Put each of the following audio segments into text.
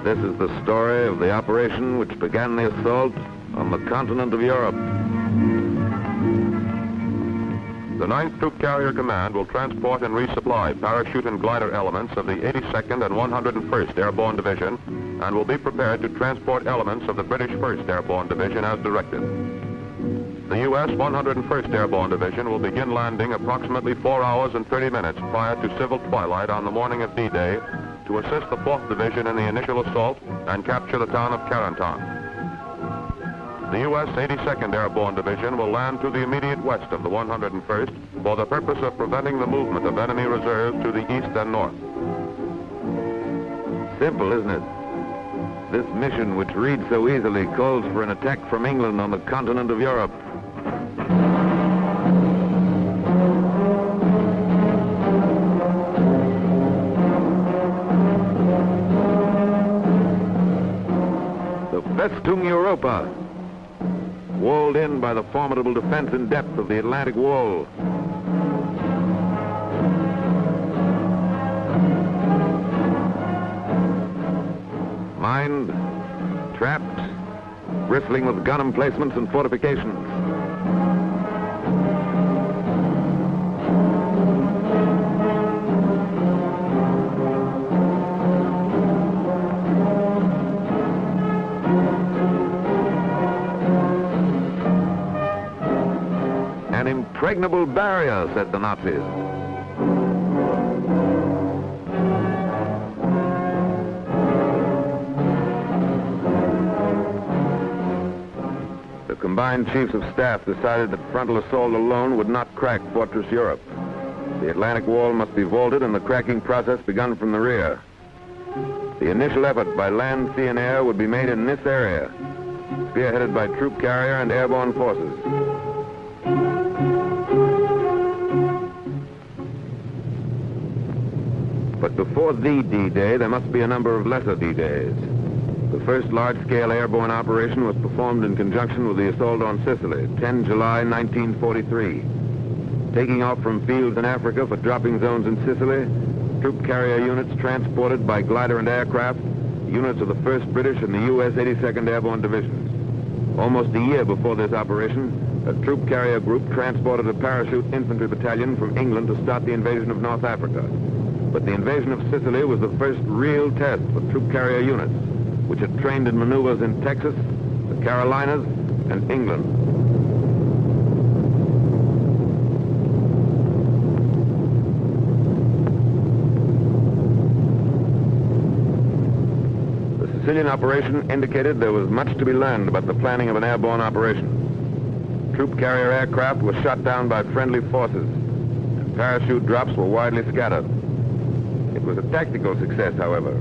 This is the story of the operation which began the assault on the continent of Europe. The 9th Troop Carrier Command will transport and resupply parachute and glider elements of the 82nd and 101st Airborne Division and will be prepared to transport elements of the British 1st Airborne Division as directed. The U.S. 101st Airborne Division will begin landing approximately 4 hours and 30 minutes prior to civil twilight on the morning of D-Day to assist the 4th Division in the initial assault and capture the town of Carentan. The U.S. 82nd Airborne Division will land to the immediate west of the 101st for the purpose of preventing the movement of enemy reserves to the east and north. Simple, isn't it? This mission, which reads so easily, calls for an attack from England on the continent of Europe. The Festung Europa, walled in by the formidable defense in depth of the Atlantic Wall. Mined, trapped, bristling with gun emplacements and fortifications. An impregnable barrier, said the Nazis. The combined chiefs of staff decided that frontal assault alone would not crack Fortress Europe. The Atlantic Wall must be vaulted and the cracking process begun from the rear. The initial effort by land, sea, and air would be made in this area, spearheaded by troop carrier and airborne forces. But before the D-Day, there must be a number of lesser D-Days. The first large-scale airborne operation was performed in conjunction with the assault on Sicily, 10 July 1943. Taking off from fields in Africa for dropping zones in Sicily, troop carrier units transported by glider and aircraft, units of the 1st British and the U.S. 82nd Airborne Divisions. Almost a year before this operation, a troop carrier group transported a parachute infantry battalion from England to start the invasion of North Africa. But the invasion of Sicily was the first real test for troop carrier units, which had trained in maneuvers in Texas, the Carolinas, and England. The Sicilian operation indicated there was much to be learned about the planning of an airborne operation. Troop carrier aircraft were shot down by friendly forces, and parachute drops were widely scattered. It was a tactical success, however,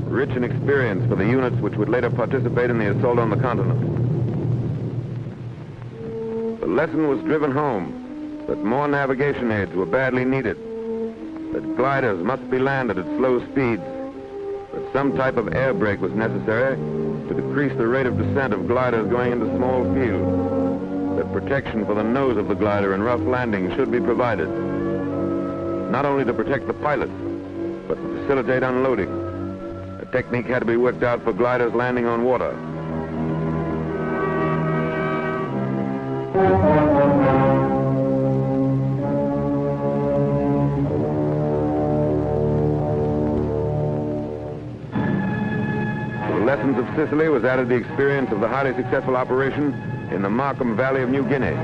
rich in experience for the units which would later participate in the assault on the continent. The lesson was driven home that more navigation aids were badly needed, that gliders must be landed at slow speeds, that some type of air brake was necessary to decrease the rate of descent of gliders going into small fields, that protection for the nose of the glider in rough landings should be provided, not only to protect the pilots, but to facilitate unloading. A technique had to be worked out for gliders landing on water. To the lessons of Sicily was added the experience of the highly successful operation in the Markham Valley of New Guinea,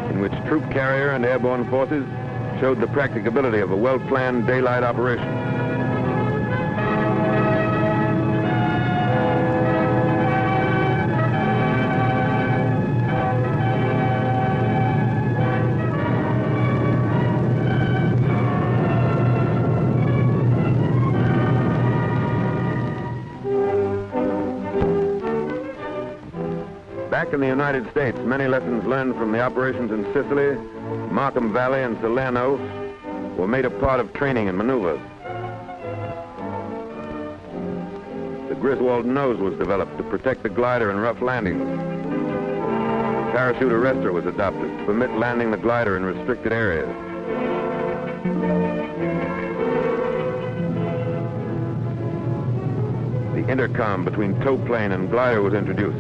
in which troop carrier and airborne forces showed the practicability of a well-planned daylight operation. Back in the United States, many lessons learned from the operations in Sicily, Markham Valley, and Salerno were made a part of training and maneuvers. The Griswold nose was developed to protect the glider in rough landings. A parachute arrestor was adopted to permit landing the glider in restricted areas. The Intercom between tow plane and glider was introduced.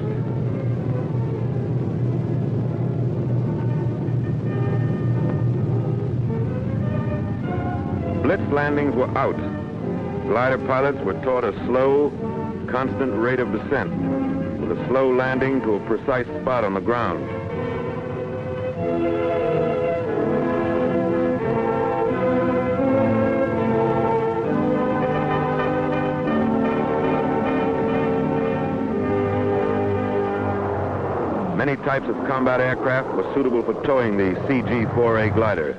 Blitz landings were out. Glider pilots were taught a slow, constant rate of descent, with a slow landing to a precise spot on the ground. Many types of combat aircraft were suitable for towing the CG-4A glider.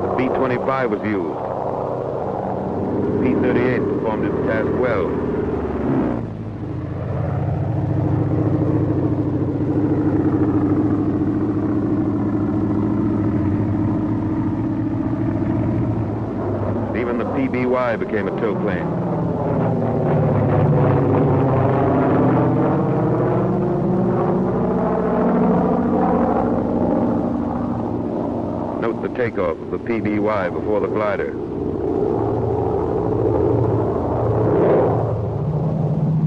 The B-25 was used. The P-38 performed its task well. Even the PBY became a tow plane. Note the takeoff of the PBY before the glider.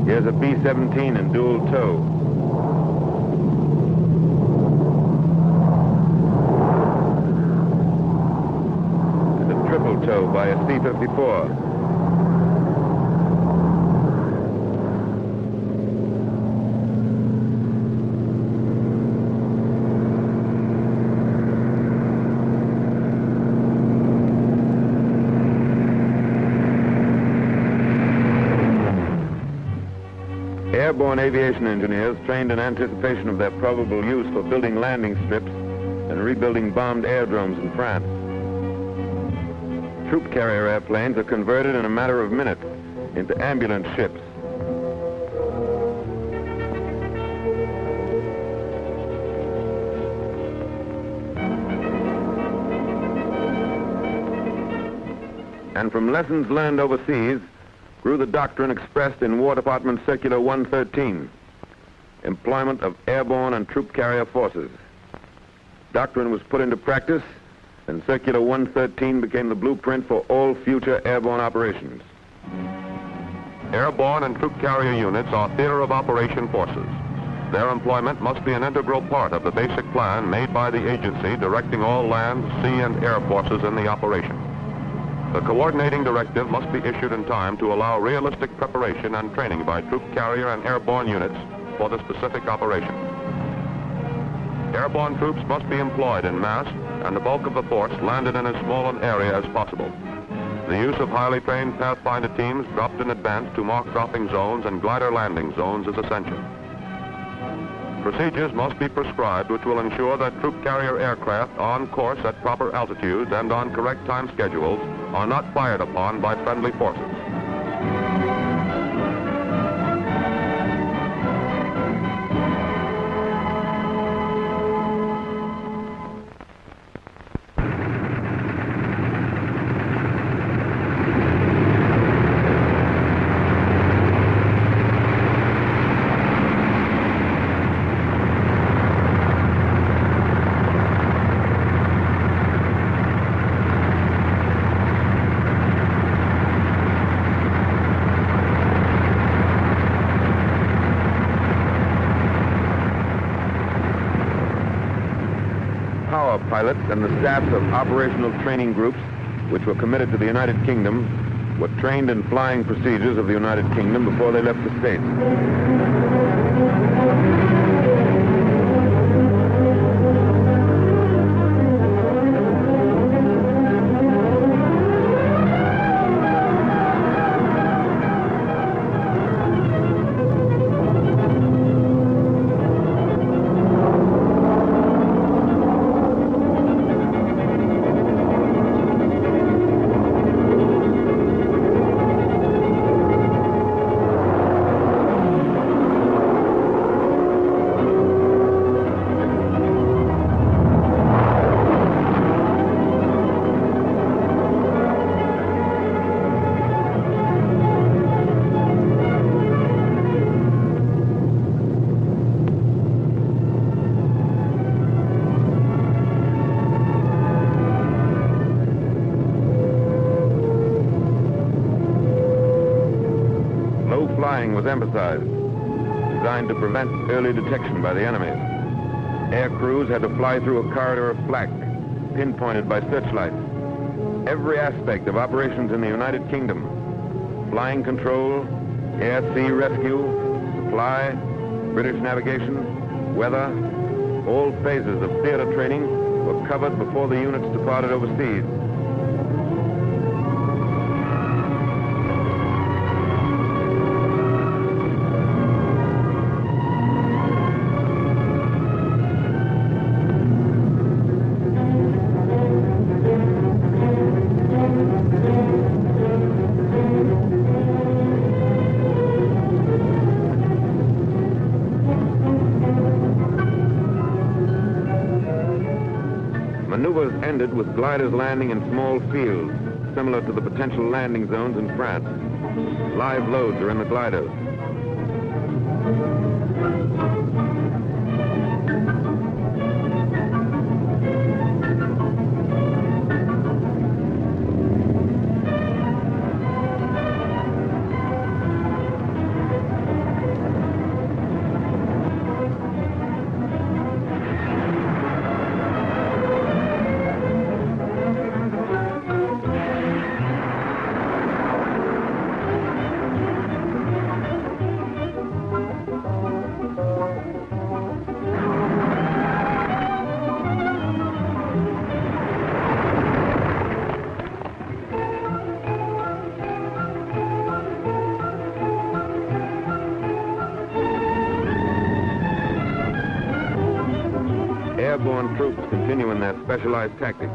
Here's a B-17 in dual tow. And a triple tow by a C-54. Airborne aviation engineers trained in anticipation of their probable use for building landing strips and rebuilding bombed aerodromes in France. Troop carrier airplanes are converted in a matter of minutes into ambulance ships. And from lessons learned overseas, grew the doctrine expressed in War Department Circular 113, employment of airborne and troop carrier forces. Doctrine was put into practice, and Circular 113 became the blueprint for all future airborne operations. Airborne and troop carrier units are theater of operation forces. Their employment must be an integral part of the basic plan made by the agency directing all land, sea, and air forces in the operation. The coordinating directive must be issued in time to allow realistic preparation and training by troop carrier and airborne units for the specific operation. Airborne troops must be employed in mass, and the bulk of the force landed in as small an area as possible. The use of highly trained pathfinder teams dropped in advance to mark dropping zones and glider landing zones is essential. Procedures must be prescribed which will ensure that troop carrier aircraft on course at proper altitudes and on correct time schedules are not fired upon by friendly forces. Pilots and the staffs of operational training groups, which were committed to the United Kingdom, were trained in flying procedures of the United Kingdom before they left the States. flying was emphasized, designed to prevent early detection by the enemy. Air crews had to fly through a corridor of flak, pinpointed by searchlights. Every aspect of operations in the United Kingdom, flying control, air-sea rescue, supply, British navigation, weather, all phases of theater training were covered before the units departed overseas. Maneuvers ended with gliders landing in small fields, similar to the potential landing zones in France. Live loads are in the gliders. Airborne troops continue in their specialized tactics.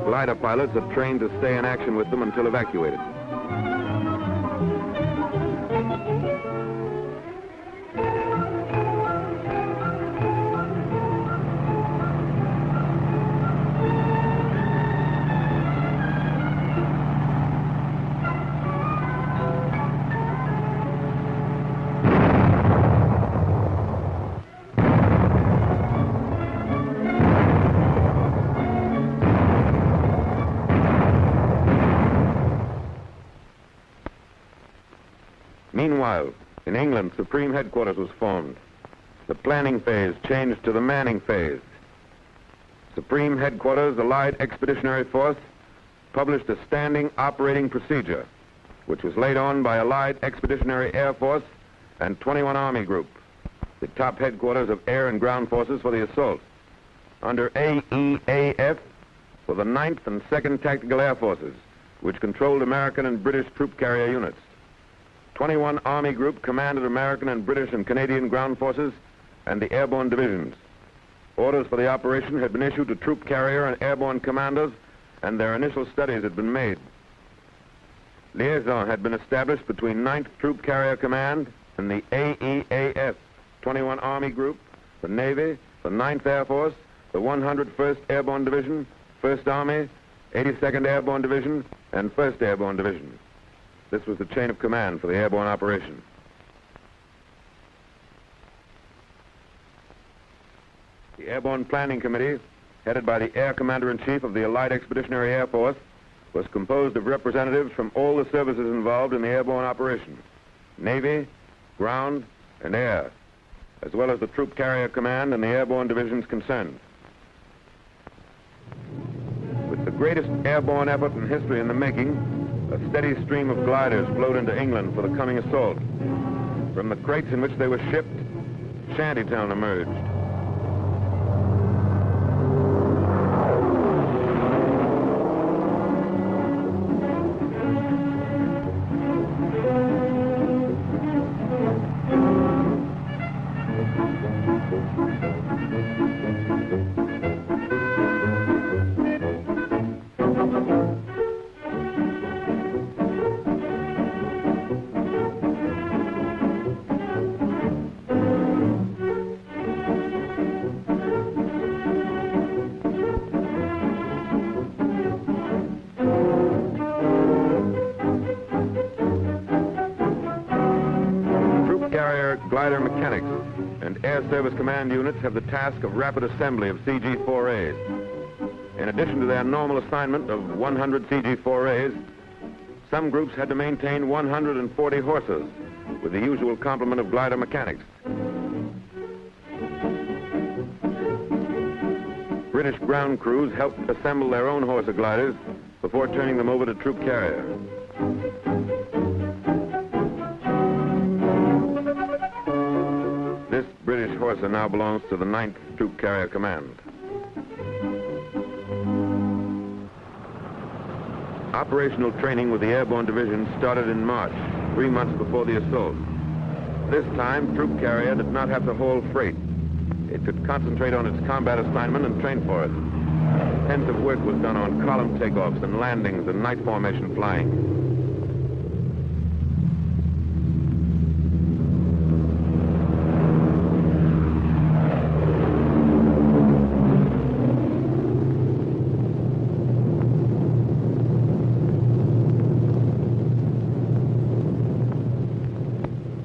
Glider pilots are trained to stay in action with them until evacuated. Meanwhile, in England, Supreme Headquarters was formed. The planning phase changed to the manning phase. Supreme Headquarters, Allied Expeditionary Force, published a standing operating procedure, which was laid on by Allied Expeditionary Air Force and 21 Army Group, the top headquarters of air and ground forces for the assault. Under AEAF were the 9th and 2nd Tactical Air Forces, which controlled American and British troop carrier units. 21 Army Group commanded American and British and Canadian ground forces and the airborne divisions. Orders for the operation had been issued to troop carrier and airborne commanders, and their initial studies had been made. Liaison had been established between 9th Troop Carrier Command and the AEAF, 21 Army Group, the Navy, the 9th Air Force, the 101st Airborne Division, 1st Army, 82nd Airborne Division, and 1st Airborne Division. This was the chain of command for the airborne operation. The Airborne Planning Committee, headed by the Air Commander-in-Chief of the Allied Expeditionary Air Force, was composed of representatives from all the services involved in the airborne operation: Navy, ground, and air, as well as the Troop Carrier Command and the airborne divisions concerned. With the greatest airborne effort in history in the making, a steady stream of gliders flowed into England for the coming assault. From the crates in which they were shipped, Shantytown emerged. Glider mechanics and Air Service Command units have the task of rapid assembly of CG-4As. In addition to their normal assignment of 100 CG-4As, some groups had to maintain 140 horses with the usual complement of glider mechanics. British ground crews helped assemble their own Horsa gliders before turning them over to troop carrier. This British Horsa now belongs to the 9th Troop Carrier Command. Operational training with the Airborne Division started in March, 3 months before the assault. This time, Troop Carrier did not have to haul freight. It could concentrate on its combat assignment and train for it. Intensive work was done on column takeoffs and landings and night formation flying.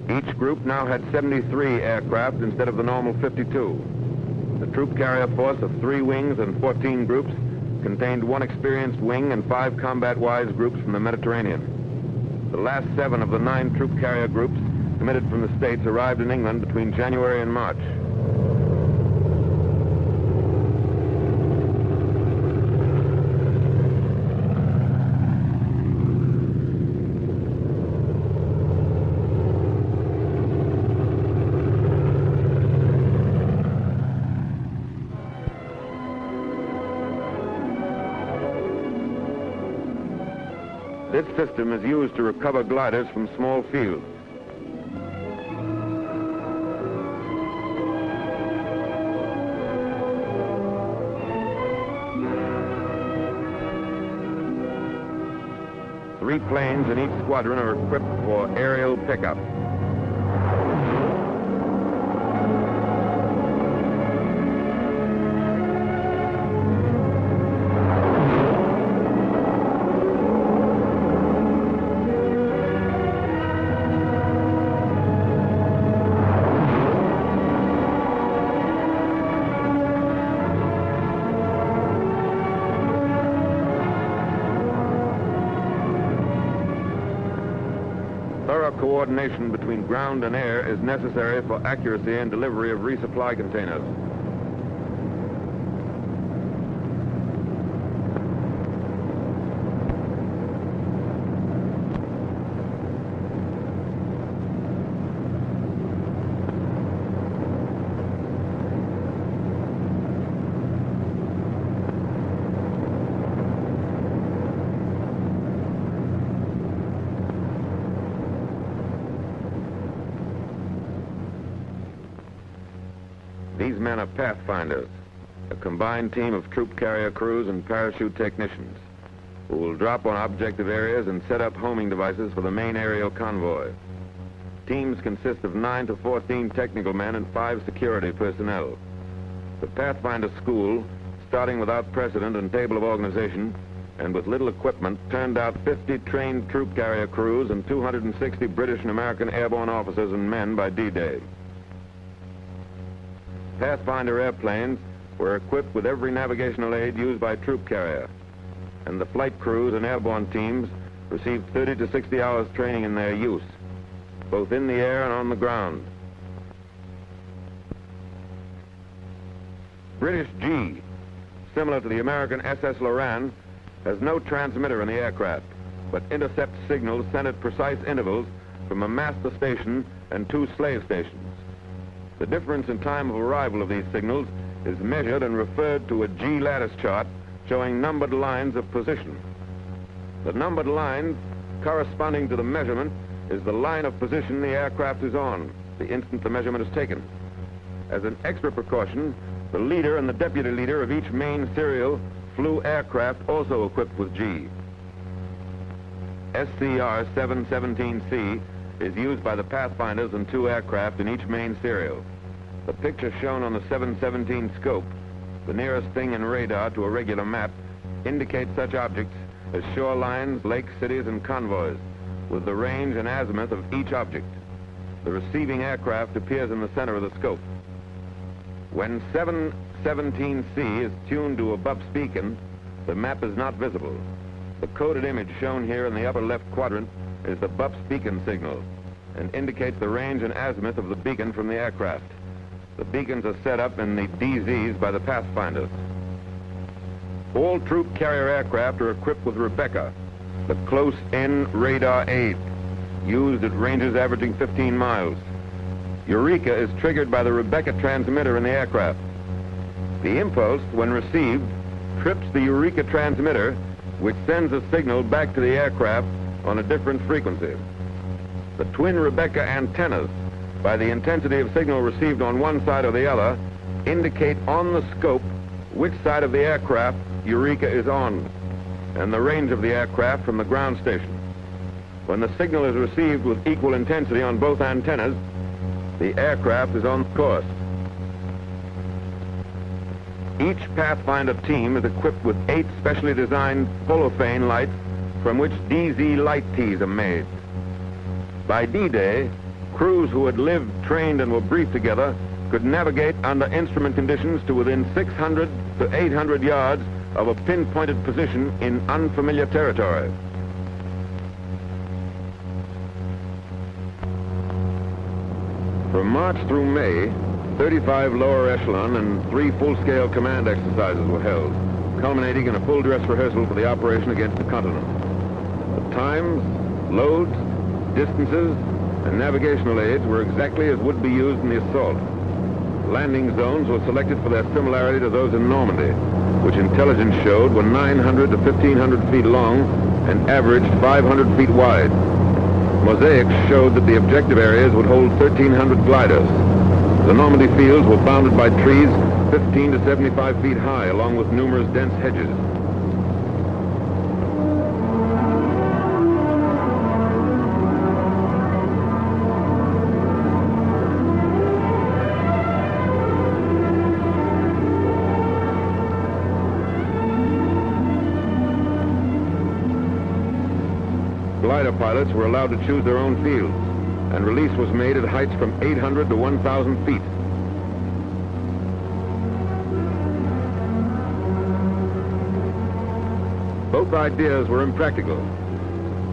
Each group now had 73 aircraft instead of the normal 52. The troop carrier force of 3 wings and 14 groups contained 1 experienced wing and 5 combat-wise groups from the Mediterranean. The last 7 of the 9 troop carrier groups committed from the States arrived in England between January and March. This system is used to recover gliders from small fields. Three planes in each squadron are equipped for aerial pickup. Thorough coordination between ground and air is necessary for accuracy and delivery of resupply containers. These men are pathfinders, a combined team of troop carrier crews and parachute technicians who will drop on objective areas and set up homing devices for the main aerial convoy. Teams consist of 9 to 14 technical men and 5 security personnel. The Pathfinder School, starting without precedent and table of organization, and with little equipment, turned out 50 trained troop carrier crews and 260 British and American airborne officers and men by D-Day. Pathfinder airplanes were equipped with every navigational aid used by troop carrier, and the flight crews and airborne teams received 30 to 60 hours training in their use, both in the air and on the ground. British G, similar to the American SS Lorraine, has no transmitter in the aircraft, but intercepts signals sent at precise intervals from a master station and 2 slave stations. The difference in time of arrival of these signals is measured and referred to a G lattice chart showing numbered lines of position. The numbered line corresponding to the measurement is the line of position the aircraft is on the instant the measurement is taken. As an extra precaution, the leader and the deputy leader of each main serial flew aircraft also equipped with G. SCR 717C is used by the Pathfinders and 2 aircraft in each main serial. The picture shown on the 717 scope, the nearest thing in radar to a regular map, indicates such objects as shorelines, lakes, cities, and convoys, with the range and azimuth of each object. The receiving aircraft appears in the center of the scope. When 717C is tuned to a BUPS beacon, the map is not visible. The coded image shown here in the upper left quadrant is the BUPS beacon signal. and indicates the range and azimuth of the beacon from the aircraft. The beacons are set up in the DZs by the pathfinders. All troop carrier aircraft are equipped with Rebecca, the close-in radar aid, used at ranges averaging 15 miles. Eureka is triggered by the Rebecca transmitter in the aircraft. The impulse, when received, trips the Eureka transmitter, which sends a signal back to the aircraft on a different frequency. The twin Rebecca antennas, by the intensity of signal received on one side or the other, indicate on the scope which side of the aircraft Eureka is on, and the range of the aircraft from the ground station. When the signal is received with equal intensity on both antennas, the aircraft is on course. Each Pathfinder team is equipped with 8 specially designed holophane lights from which DZ light tees are made. By D-Day, crews who had lived, trained, and were briefed together could navigate under instrument conditions to within 600 to 800 yards of a pinpointed position in unfamiliar territory. From March through May, 35 lower echelon and 3 full-scale command exercises were held, culminating in a full dress rehearsal for the operation against the continent. The times, loads, distances, and navigational aids were exactly as would be used in the assault. Landing zones were selected for their similarity to those in Normandy, which intelligence showed were 900 to 1,500 feet long and averaged 500 feet wide. Mosaics showed that the objective areas would hold 1,300 gliders. The Normandy fields were bounded by trees 15 to 75 feet high, along with numerous dense hedges. Glider pilots were allowed to choose their own fields, and release was made at heights from 800 to 1,000 feet. Both ideas were impractical.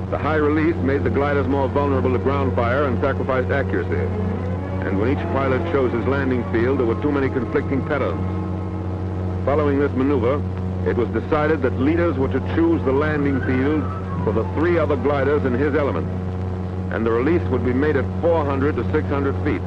The high release made the gliders more vulnerable to ground fire and sacrificed accuracy. And when each pilot chose his landing field, there were too many conflicting patterns. Following this maneuver, it was decided that leaders were to choose the landing field for the 3 other gliders in his element, and the release would be made at 400 to 600 feet.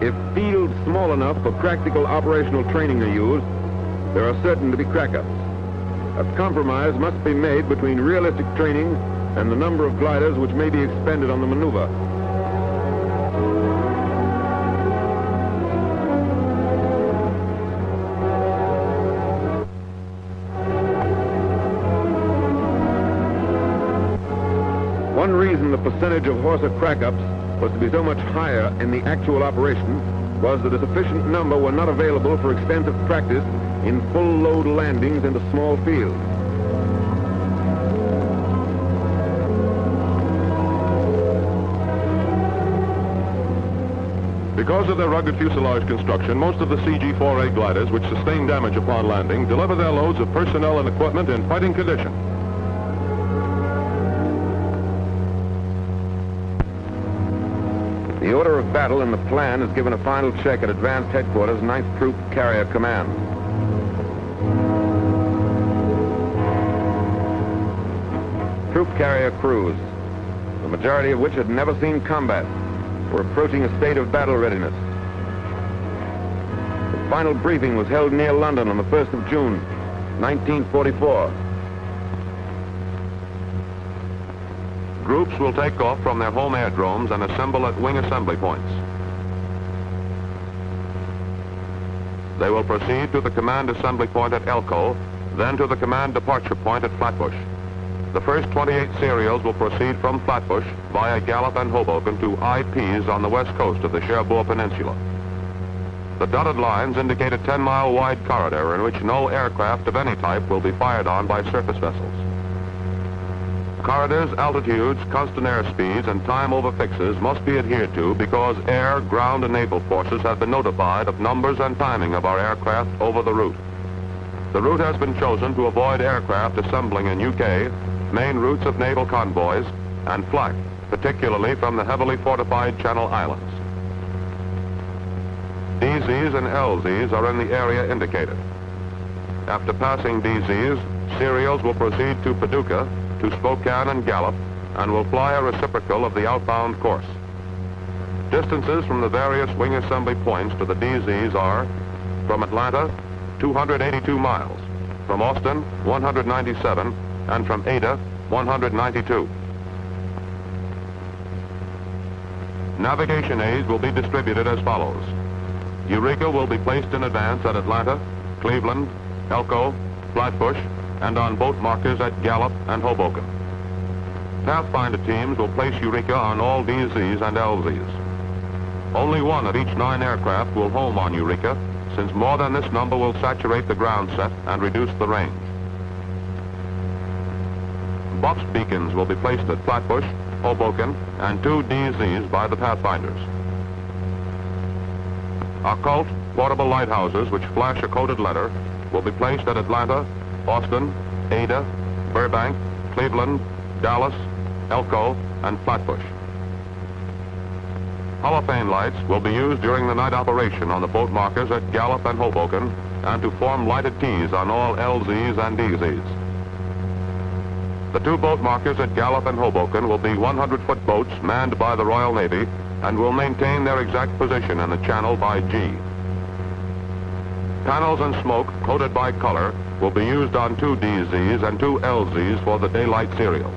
If fields small enough for practical operational training are used, there are certain to be crack-ups. A compromise must be made between realistic training and the number of gliders which may be expended on the maneuver. One reason the percentage of Horsa crack-ups was to be so much higher in the actual operation was that a sufficient number were not available for extensive practice in full load landings into small fields. Because of their rugged fuselage construction, most of the CG-4A gliders, which sustain damage upon landing, deliver their loads of personnel and equipment in fighting condition. The order of battle in the plan is given a final check at Advanced Headquarters, 9th Troop Carrier Command. Troop carrier crews, the majority of which had never seen combat, were approaching a state of battle readiness. The final briefing was held near London on the 1st of June, 1944. Groups will take off from their home airdromes and assemble at wing assembly points. They will proceed to the command assembly point at Elko, then to the command departure point at Flatbush. The first 28 serials will proceed from Flatbush via Gallup and Hoboken to IPs on the west coast of the Cherbourg Peninsula. The dotted lines indicate a 10-mile wide corridor in which no aircraft of any type will be fired on by surface vessels. Corridors, altitudes, constant airspeeds, and time over fixes must be adhered to because air, ground, and naval forces have been notified of numbers and timing of our aircraft over the route. The route has been chosen to avoid aircraft assembling in UK, main routes of naval convoys, and flak, particularly from the heavily fortified Channel Islands. DZs and LZs are in the area indicated. After passing DZs, serials will proceed to Paducah, to Spokane and Gallup, and will fly a reciprocal of the outbound course. Distances from the various wing assembly points to the DZs are, from Atlanta, 282 miles, from Austin, 197, and from Ada, 192. Navigation aids will be distributed as follows. Eureka will be placed in advance at Atlanta, Cleveland, Elko, Flatbush, and on boat markers at Gallup and Hoboken. Pathfinder teams will place Eureka on all DZs and LZs. Only one of each 9 aircraft will home on Eureka, since more than this number will saturate the ground set and reduce the range. Box beacons will be placed at Flatbush, Hoboken, and 2 DZs by the Pathfinders. Occult portable lighthouses which flash a coded letter will be placed at Atlanta, Austin, Ada, Burbank, Cleveland, Dallas, Elko, and Flatbush. Holophane lights will be used during the night operation on the boat markers at Gallup and Hoboken and to form lighted T's on all LZs and DZs. The 2 boat markers at Gallup and Hoboken will be 100-foot boats manned by the Royal Navy and will maintain their exact position in the channel by G. Panels and smoke coded by color will be used on 2 DZs and 2 LZs for the daylight serials.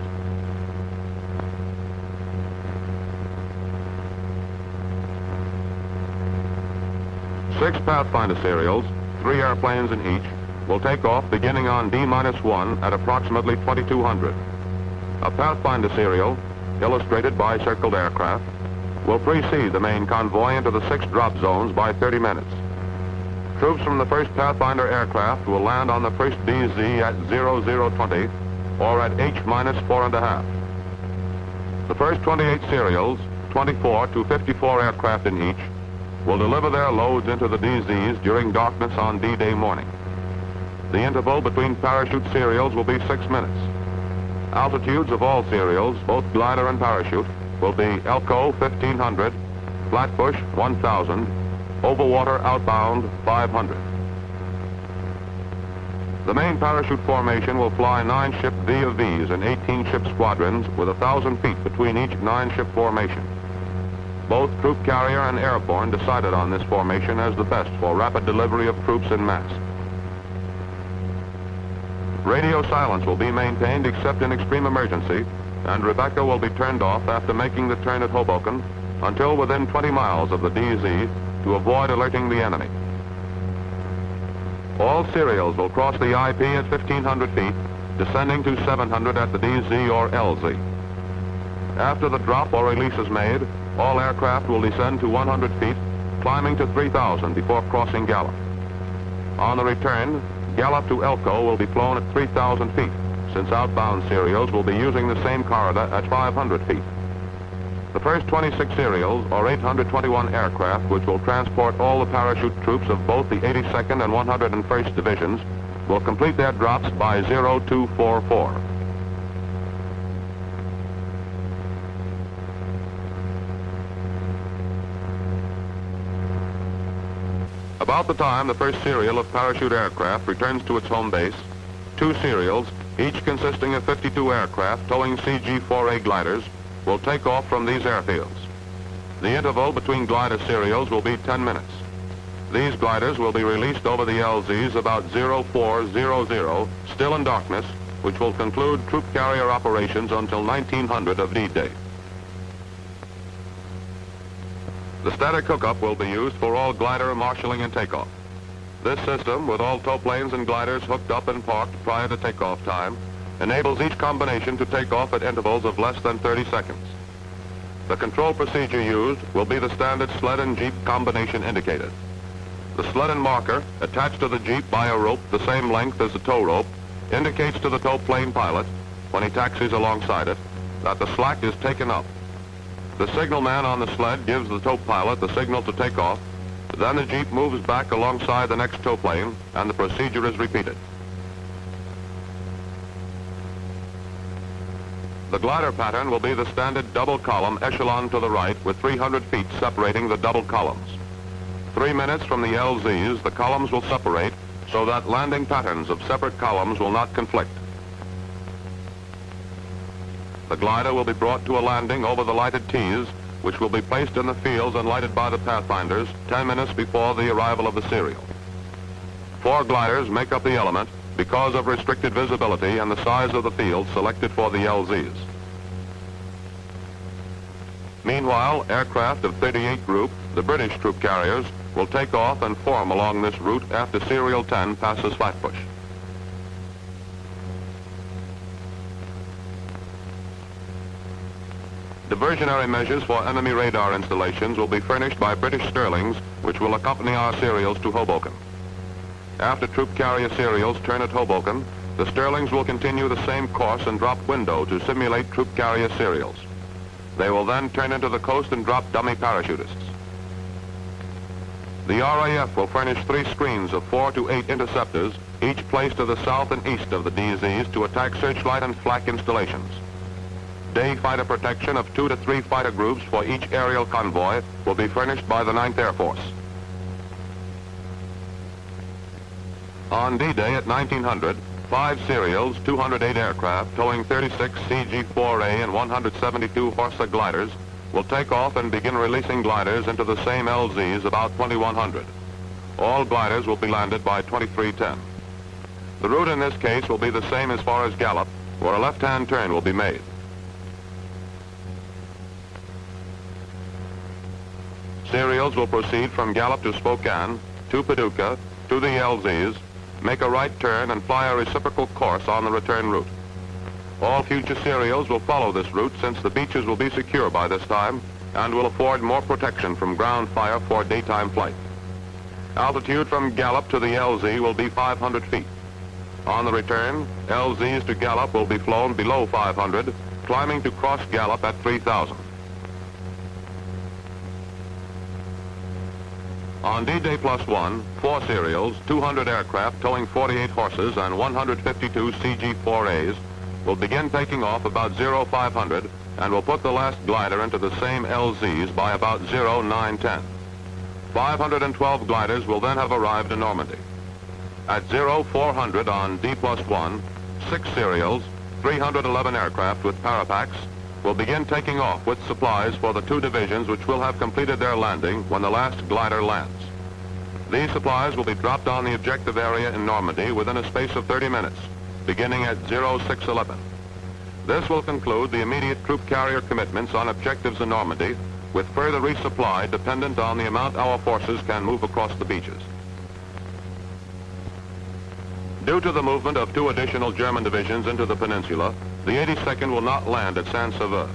Six Pathfinder serials, 3 airplanes in each, will take off beginning on D-1 at approximately 2200. A Pathfinder serial, illustrated by circled aircraft, will precede the main convoy into the 6 drop zones by 30 minutes. Troops from the first Pathfinder aircraft will land on the first DZ at 0020 or at H-4.5. The first 28 serials, 24 to 54 aircraft in each, will deliver their loads into the DZs during darkness on D-Day morning. The interval between parachute serials will be 6 minutes. Altitudes of all serials, both glider and parachute, will be Elko 1500, Flatbush 1000, Overwater outbound 500. The main parachute formation will fly 9-ship V of Vs and 18-ship squadrons with 1,000 feet between each 9-ship formation. Both troop carrier and airborne decided on this formation as the best for rapid delivery of troops en masse. Radio silence will be maintained except in extreme emergency, and Rebecca will be turned off after making the turn at Hoboken until within 20 miles of the DZ to avoid alerting the enemy. All serials will cross the IP at 1,500 feet, descending to 700 at the DZ or LZ. After the drop or release is made, all aircraft will descend to 100 feet, climbing to 3,000 before crossing Gallup. On the return, Gallup to Elko will be flown at 3,000 feet, since outbound serials will be using the same corridor at 500 feet. The first 26 serials, or 821 aircraft, which will transport all the parachute troops of both the 82nd and 101st Divisions, will complete their drops by 0244. About the time the first serial of parachute aircraft returns to its home base, 2 serials, each consisting of 52 aircraft towing CG-4A gliders, will take off from these airfields. The interval between glider serials will be 10 minutes. These gliders will be released over the LZs about 0400, still in darkness, which will conclude troop carrier operations until 1900 of D-Day. The static hookup will be used for all glider marshalling and takeoff. This system, with all tow planes and gliders hooked up and parked prior to takeoff time, enables each combination to take off at intervals of less than 30 seconds. The control procedure used will be the standard sled and jeep combination indicated. The sled and marker, attached to the jeep by a rope the same length as the tow rope, indicates to the tow plane pilot, when he taxis alongside it, that the slack is taken up. The signalman on the sled gives the tow pilot the signal to take off. Then the jeep moves back alongside the next tow plane, and the procedure is repeated. The glider pattern will be the standard double column echelon to the right with 300 feet separating the double columns. 3 minutes from the LZs, the columns will separate so that landing patterns of separate columns will not conflict. The glider will be brought to a landing over the lighted T's, which will be placed in the fields and lighted by the pathfinders 10 minutes before the arrival of the serial. 4 gliders make up the element because of restricted visibility and the size of the field selected for the LZs. Meanwhile, aircraft of 38 Group, the British troop carriers, will take off and form along this route after Serial 10 passes Flatbush. Diversionary measures for enemy radar installations will be furnished by British Sterlings, which will accompany our serials to Hoboken. After troop carrier serials turn at Hoboken, the Sterlings will continue the same course and drop window to simulate troop carrier serials. They will then turn into the coast and drop dummy parachutists. The RAF will furnish 3 screens of 4 to 8 interceptors, each placed to the south and east of the DZs to attack searchlight and flak installations. Day fighter protection of 2 to 3 fighter groups for each aerial convoy will be furnished by the 9th Air Force. On D-Day at 1900, 5 serials, 208 aircraft, towing 36 CG-4A and 172 Horsa gliders, will take off and begin releasing gliders into the same LZs about 2100. All gliders will be landed by 2310. The route in this case will be the same as far as Gallup, where a left-hand turn will be made. Serials will proceed from Gallup to Spokane, to Paducah, to the LZs, make a right turn and fly a reciprocal course on the return route. All future serials will follow this route since the beaches will be secure by this time and will afford more protection from ground fire for daytime flight. Altitude from Gallup to the LZ will be 500 feet. On the return, LZs to Gallup will be flown below 500, climbing to cross Gallup at 3,000. On D-Day +1, 4 serials, 200 aircraft towing 48 horses and 152 CG-4As will begin taking off about 0500 and will put the last glider into the same LZs by about 0910. 512 gliders will then have arrived in Normandy. At 0400 on D+1, 6 serials, 311 aircraft with parapacks will begin taking off with supplies for the 2 divisions which will have completed their landing when the last glider lands. These supplies will be dropped on the objective area in Normandy within a space of 30 minutes, beginning at 0611. This will conclude the immediate troop carrier commitments on objectives in Normandy, with further resupply dependent on the amount our forces can move across the beaches. Due to the movement of 2 additional German divisions into the peninsula, the 82nd will not land at Saint-Sauveur.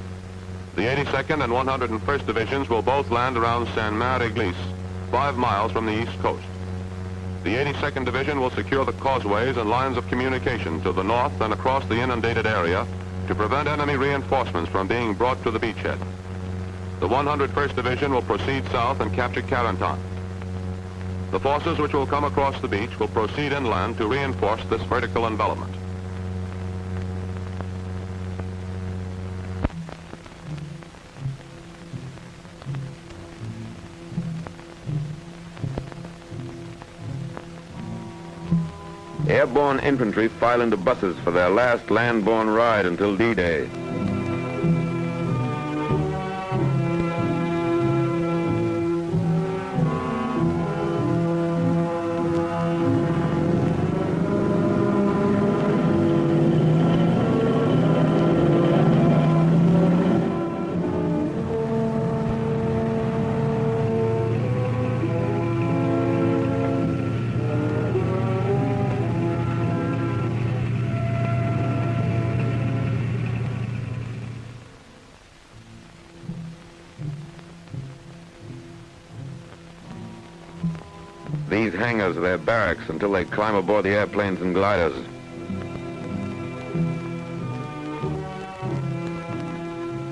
The 82nd and 101st Divisions will both land around Saint-Mare-Église, 5 miles from the east coast. The 82nd Division will secure the causeways and lines of communication to the north and across the inundated area to prevent enemy reinforcements from being brought to the beachhead. The 101st Division will proceed south and capture Carentan. The forces which will come across the beach will proceed inland to reinforce this vertical envelopment. Airborne infantry file into buses for their last land-borne ride until D-Day. These hangars are their barracks until they climb aboard the airplanes and gliders.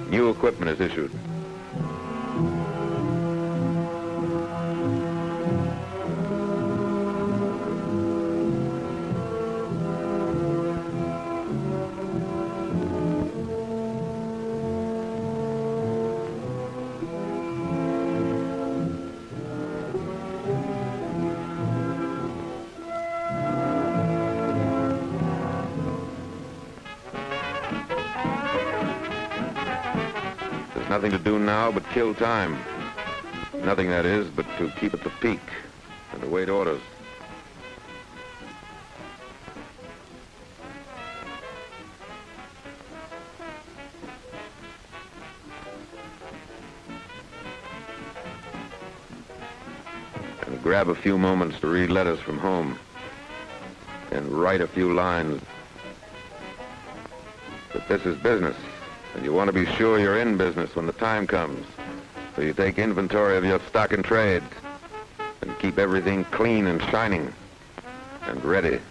New equipment is issued. Nothing to do now but kill time. Nothing, that is, but to keep at the peak and await orders. And grab a few moments to read letters from home and write a few lines. But this is business. And you want to be sure you're in business when the time comes. So you take inventory of your stock and trade and keep everything clean and shining and ready.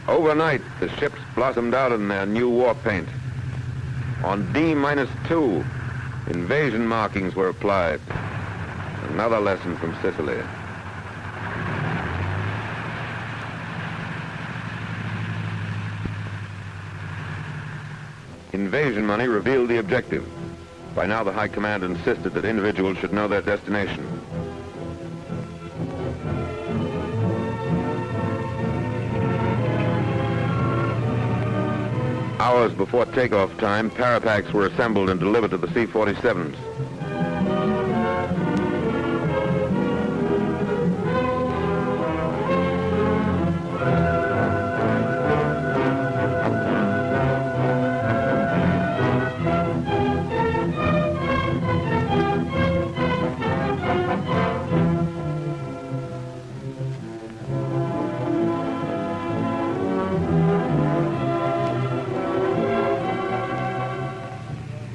Overnight, the ships blossomed out in their new war paint. On D-2, invasion markings were applied. Another lesson from Sicily. Invasion money revealed the objective. By now, the High Command insisted that individuals should know their destination. Hours before takeoff time, parapacks were assembled and delivered to the C-47s.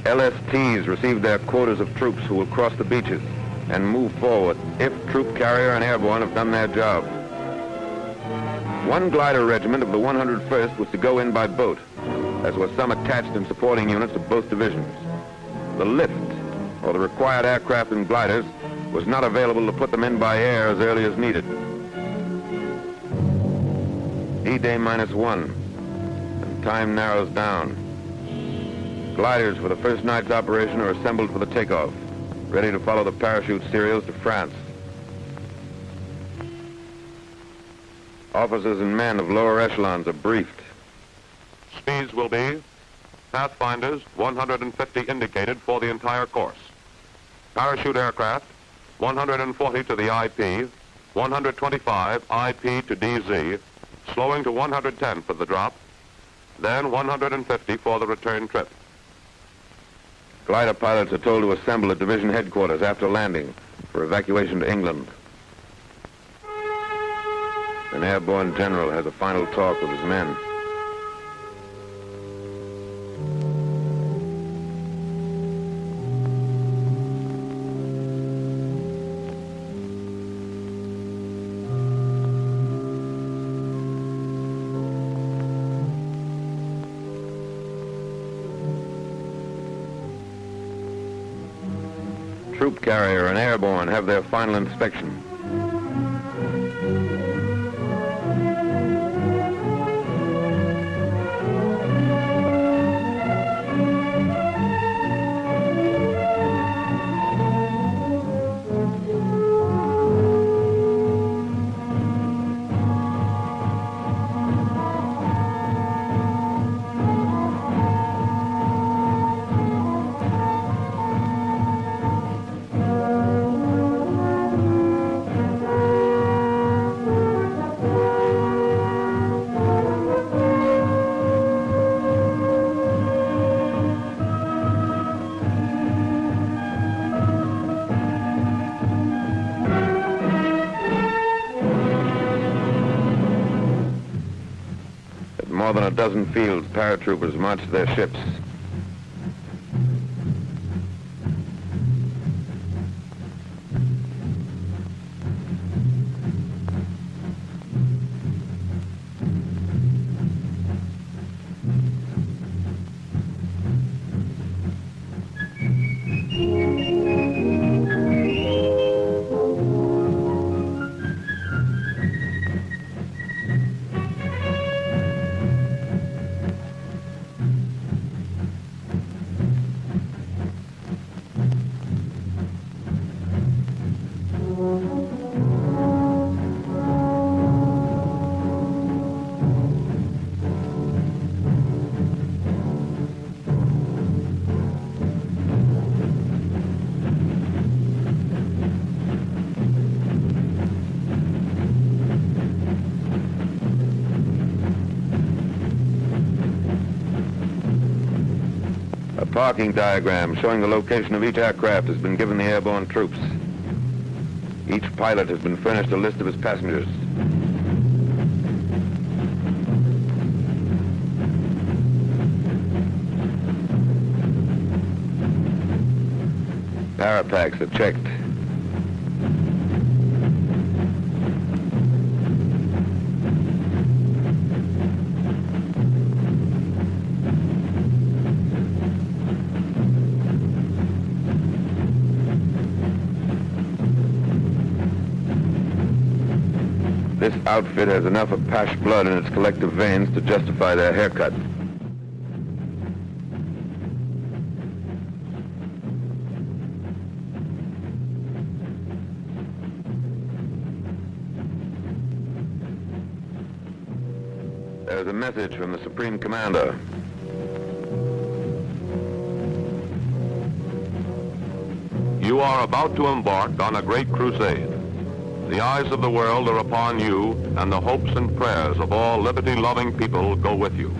LSTs received their quotas of troops who will cross the beaches and move forward if troop carrier and airborne have done their job. One glider regiment of the 101st was to go in by boat, as were some attached and supporting units of both divisions. The lift, or the required aircraft and gliders, was not available to put them in by air as early as needed. D-Day -1, and time narrows down. Gliders for the first night's operation are assembled for the takeoff, ready to follow the parachute serials to France. Officers and men of lower echelons are briefed. Speeds will be Pathfinders, 150 indicated for the entire course. Parachute aircraft, 140 to the IP, 125 IP to DZ, slowing to 110 for the drop, then 150 for the return trip. Glider pilots are told to assemble at division headquarters after landing for evacuation to England. An airborne general has a final talk with his men. Troop carrier and airborne have their final inspection. More than a dozen fields, paratroopers march to their ships. parking diagram showing the location of each aircraft has been given the airborne troops. Each pilot has been furnished a list of his passengers. Parapacks are checked. This outfit has enough Apache blood in its collective veins to justify their haircut. There's a message from the Supreme Commander. You are about to embark on a great crusade. The eyes of the world are upon you, and the hopes and prayers of all liberty-loving people go with you.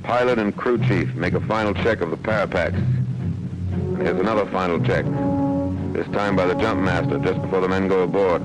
Pilot and crew chief make a final check of the parapacks. And here's another final check, this time by the jump master just before the men go aboard.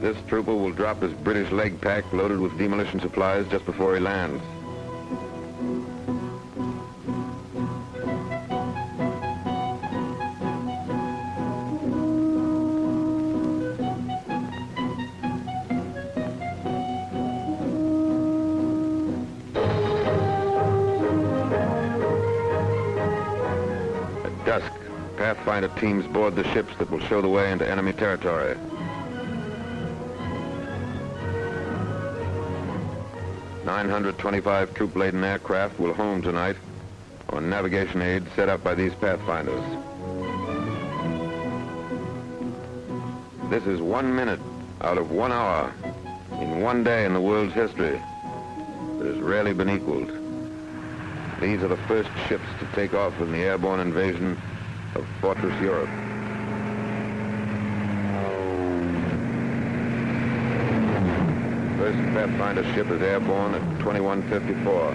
This trooper will drop his British leg pack loaded with demolition supplies just before he lands. At dusk, Pathfinder teams board the ships that will show the way into enemy territory. 925 troop-laden aircraft will home tonight on navigation aids set up by these Pathfinders. This is 1 minute out of 1 hour in one day in the world's history that has rarely been equaled. These are the first ships to take off in the airborne invasion of Fortress Europe. First Pathfinder ship is airborne at 2154.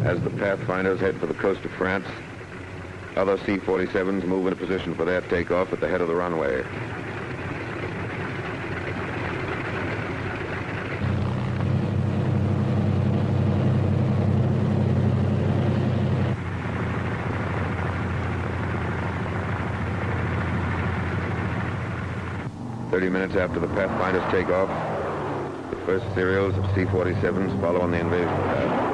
As the Pathfinders head for the coast of France, other C-47s move into position for their takeoff at the head of the runway. 30 minutes after the Pathfinder's takeoff, the first serials of C-47s follow on the invasion path.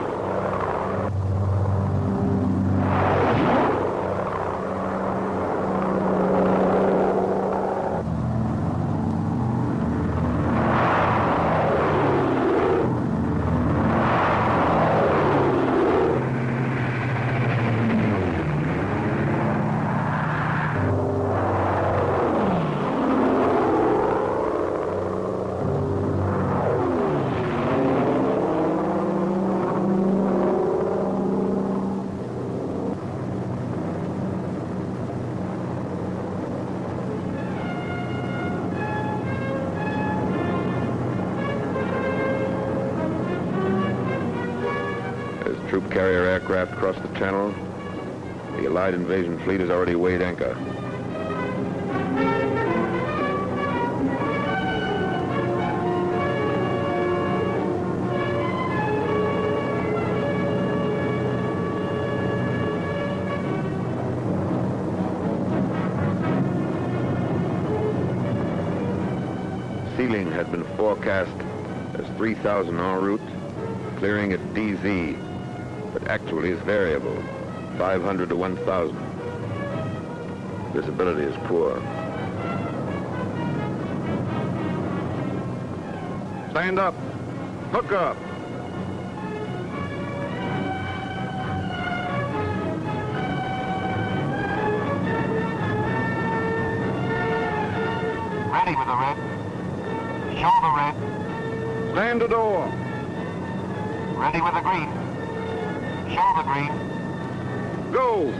Troop carrier aircraft cross the channel. The Allied invasion fleet has already weighed anchor. Sealing had been forecast as 3,000 en route, clearing at DZ, but actually is variable, 500 to 1,000. Visibility is poor. Stand up. Hook up. Ready with the red. Shoulder red. Stand to door. Ready with the green. Shoulder green. Go!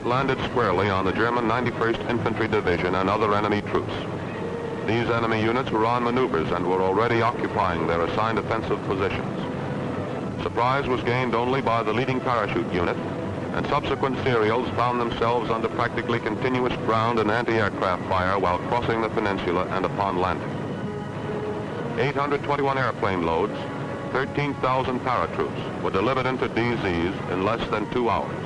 Landed squarely on the German 91st Infantry Division and other enemy troops. These enemy units were on maneuvers and were already occupying their assigned offensive positions. Surprise was gained only by the leading parachute unit, and subsequent serials found themselves under practically continuous ground and anti-aircraft fire while crossing the peninsula and upon landing. 821 airplane loads, 13,000 paratroops were delivered into DZs in less than 2 hours.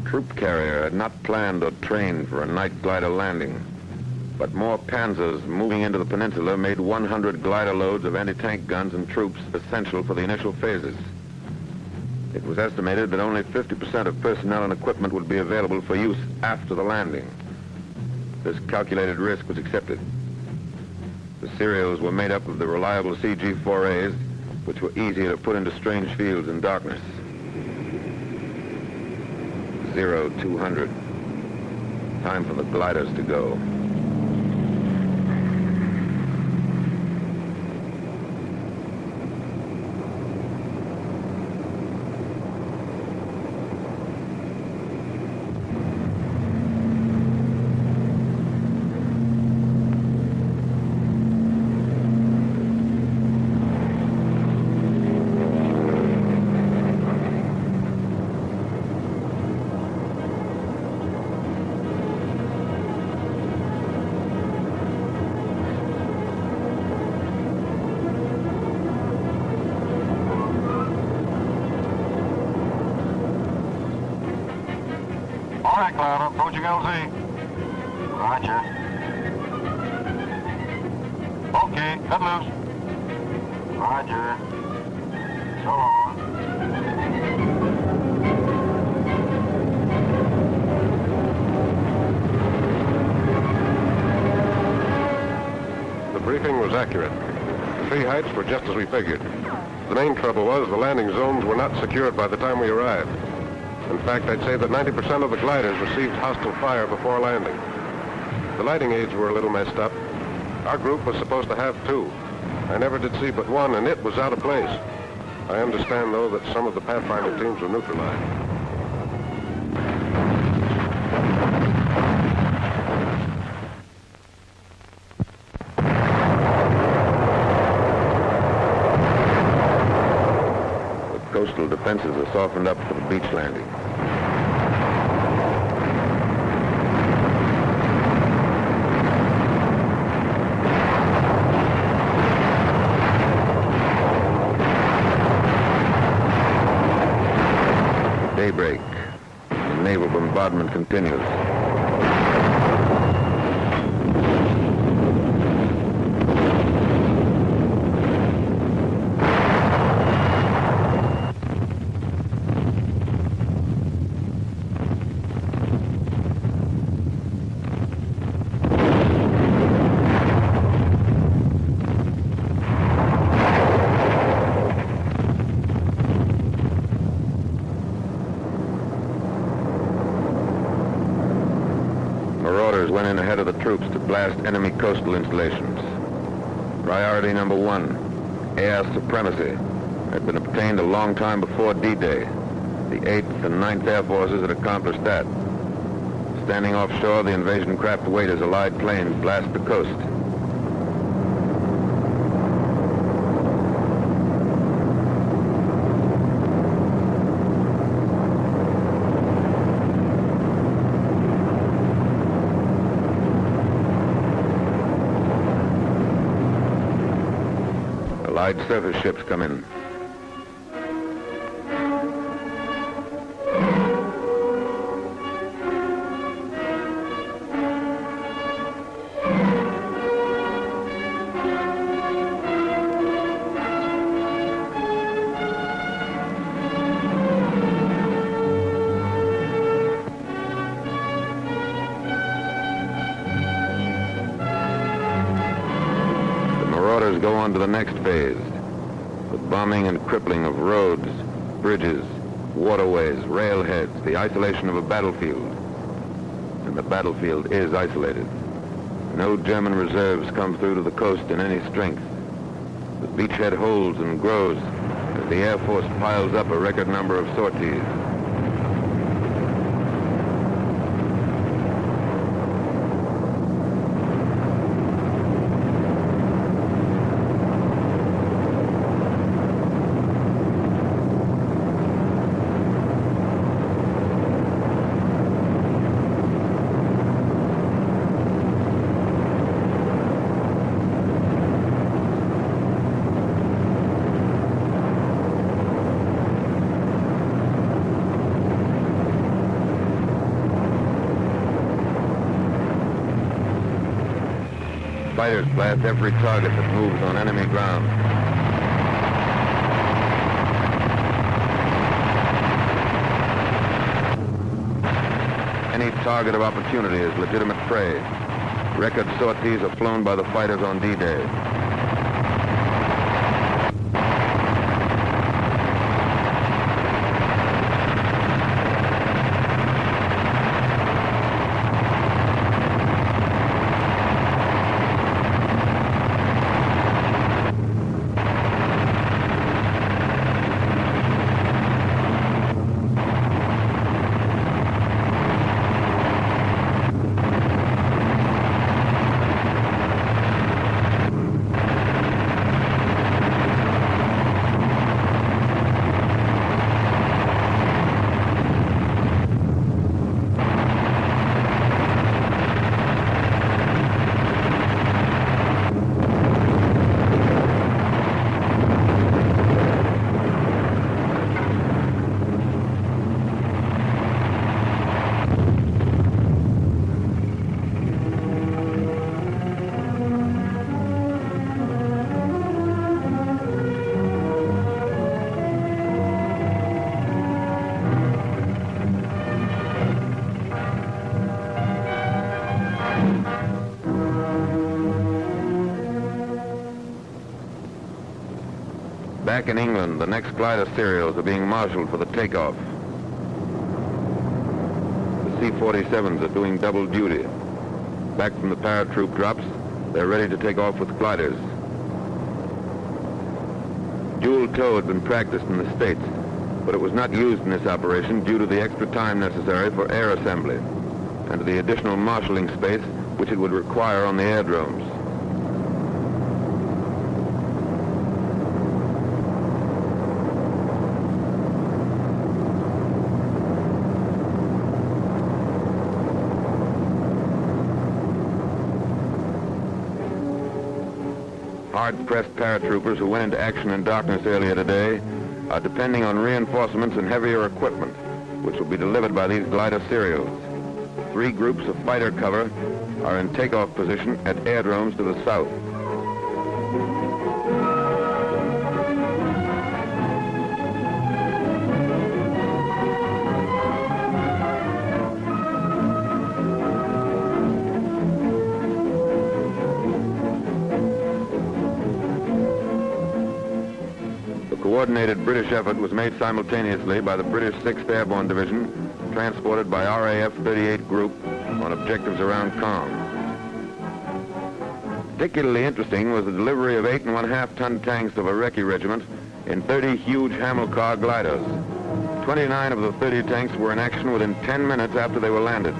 Troop carrier had not planned or trained for a night glider landing, but more Panzers moving into the peninsula made 100 glider loads of anti-tank guns and troops essential for the initial phases. It was estimated that only 50% of personnel and equipment would be available for use after the landing. This calculated risk was accepted. The serials were made up of the reliable CG-4As, which were easier to put into strange fields in darkness. 0200. Time for the gliders to go. All right, Cloud, approaching LZ. Roger. Okay, cut loose. Roger. So long. The briefing was accurate. The three heights were just as we figured. The main trouble was the landing zones were not secured by the time we arrived. In fact, I'd say that 90% of the gliders received hostile fire before landing. The lighting aids were a little messed up, Our group was supposed to have 2. I never did see but one, and it was out of place. I understand, though, that some of the Pathfinder teams were neutralized. The coastal defenses are softened up for the beach landing. Daybreak. The naval bombardment continues. Went in ahead of the troops to blast enemy coastal installations. Priority number 1, air supremacy, had been obtained a long time before D-Day. The 8th and 9th Air Forces had accomplished that. Standing offshore, the invasion craft wait as Allied planes blast the coast. Allied surface ships come in. Go on to the next phase, the bombing and crippling of roads, bridges, waterways, railheads, the isolation of a battlefield. And the battlefield is isolated. No German reserves come through to the coast in any strength. The beachhead holds and grows as the Air Force piles up a record number of sorties. Fighters blast every target that moves on enemy ground. Any target of opportunity is legitimate prey. Record sorties are flown by the fighters on D-Day. Back in England, the next glider serials are being marshaled for the takeoff. The C-47s are doing double duty. Back from the paratroop drops, They're ready to take off with gliders. Dual tow had been practiced in the States, but it was not used in this operation due to the extra time necessary for air assembly and to the additional marshalling space which it would require on the aerodromes. Hard-pressed paratroopers who went into action in darkness earlier today are depending on reinforcements and heavier equipment, which will be delivered by these glider serials. 3 groups of fighter cover are in takeoff position at aerodromes to the south. Coordinated British effort was made simultaneously by the British 6th Airborne Division, transported by RAF 38 Group on objectives around Caen. Particularly interesting was the delivery of 8.5-ton tanks of a Recce regiment in 30 huge Hamilcar gliders. 29 of the 30 tanks were in action within 10 minutes after they were landed.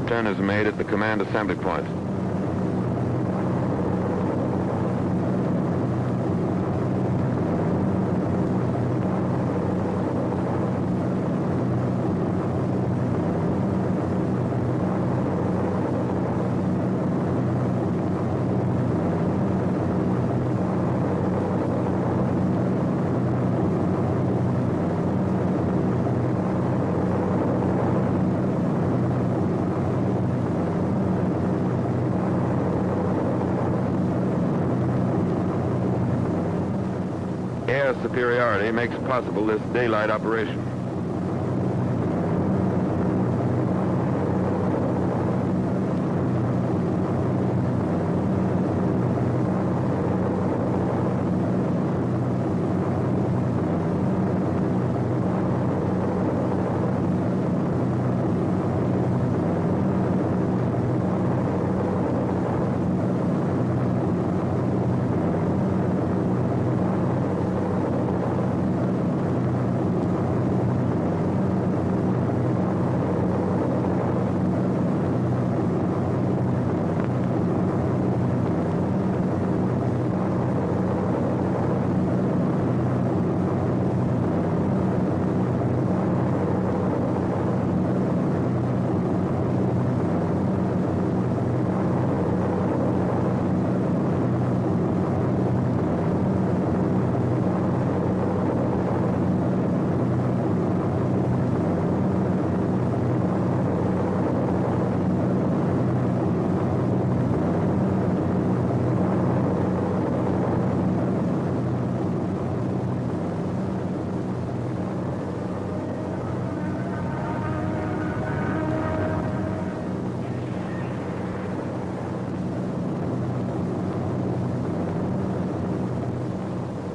Turn is made at the command assembly point. Air superiority makes possible this daylight operation.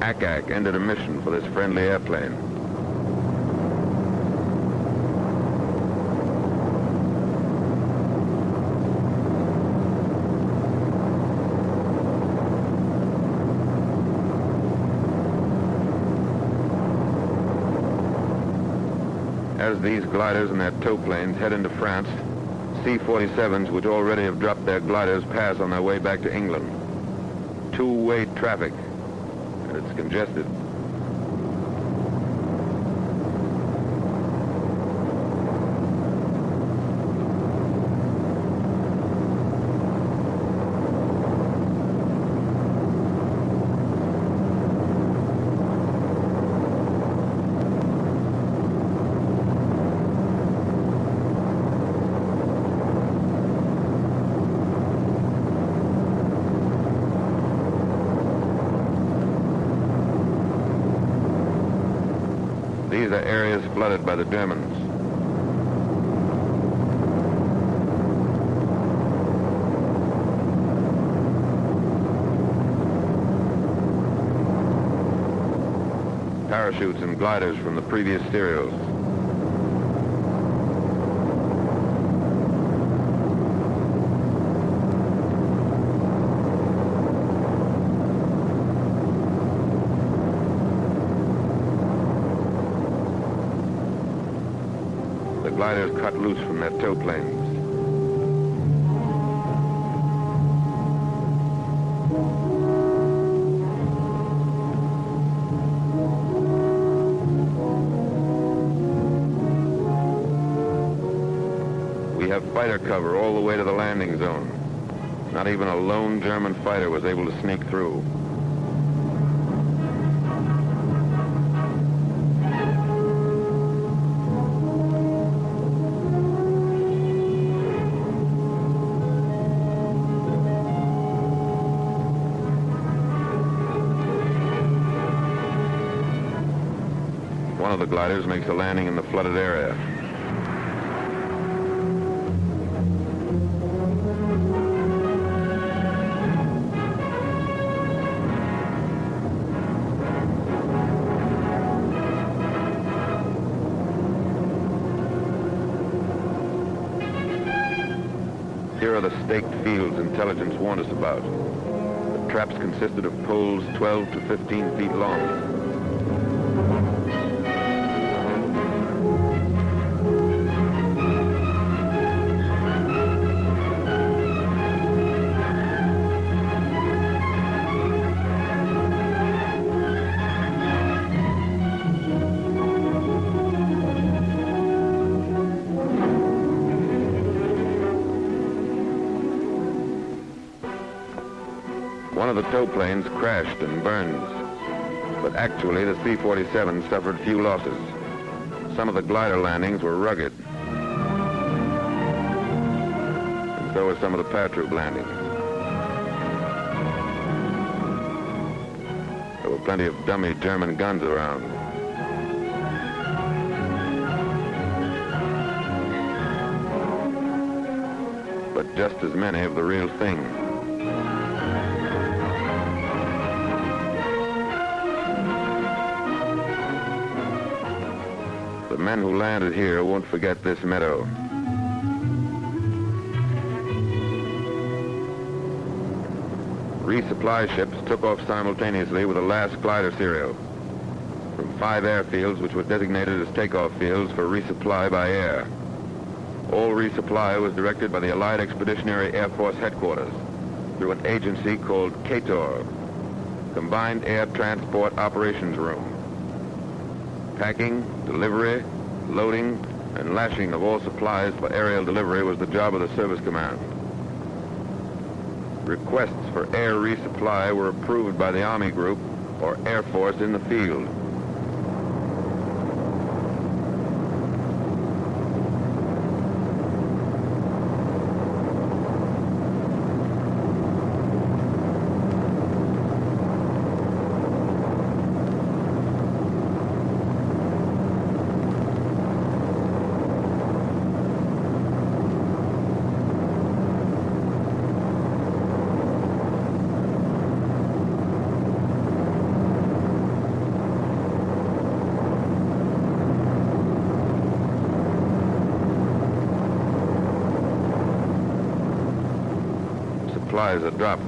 Ack ended a mission for this friendly airplane. As these gliders and their tow planes head into France, C-47s, which already have dropped their gliders, pass on their way back to England. Two-way traffic, and it's congested. These are areas flooded by the Germans. Parachutes and gliders from the previous serials. The gliders cut loose from their tow planes. We have fighter cover all the way to the landing zone. Not even a lone German fighter was able to sneak through. One of the gliders makes a landing in the flooded area. Here are the staked fields intelligence warned us about. The traps consisted of poles 12 to 15 feet long. One of the tow planes crashed and burned, but actually the C-47 suffered few losses. Some of the glider landings were rugged, and so were some of the paratroop landings. There were plenty of dummy German guns around. But just as many of the real thing. The men who landed here won't forget this meadow. Resupply ships took off simultaneously with the last glider serial from 5 airfields which were designated as takeoff fields for resupply by air. All resupply was directed by the Allied Expeditionary Air Force Headquarters through an agency called CATOR, Combined Air Transport Operations Room. Packing, delivery, loading, and lashing of all supplies for aerial delivery was the job of the Service Command. Requests for air resupply were approved by the Army Group or Air Force in the field. supplies are dropped.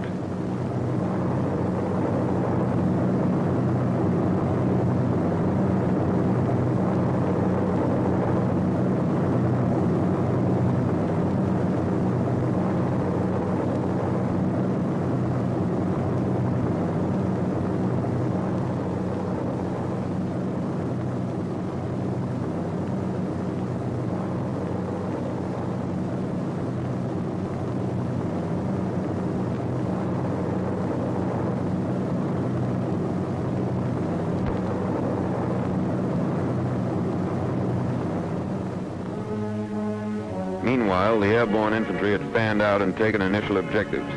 Meanwhile, the airborne infantry had fanned out and taken initial objectives,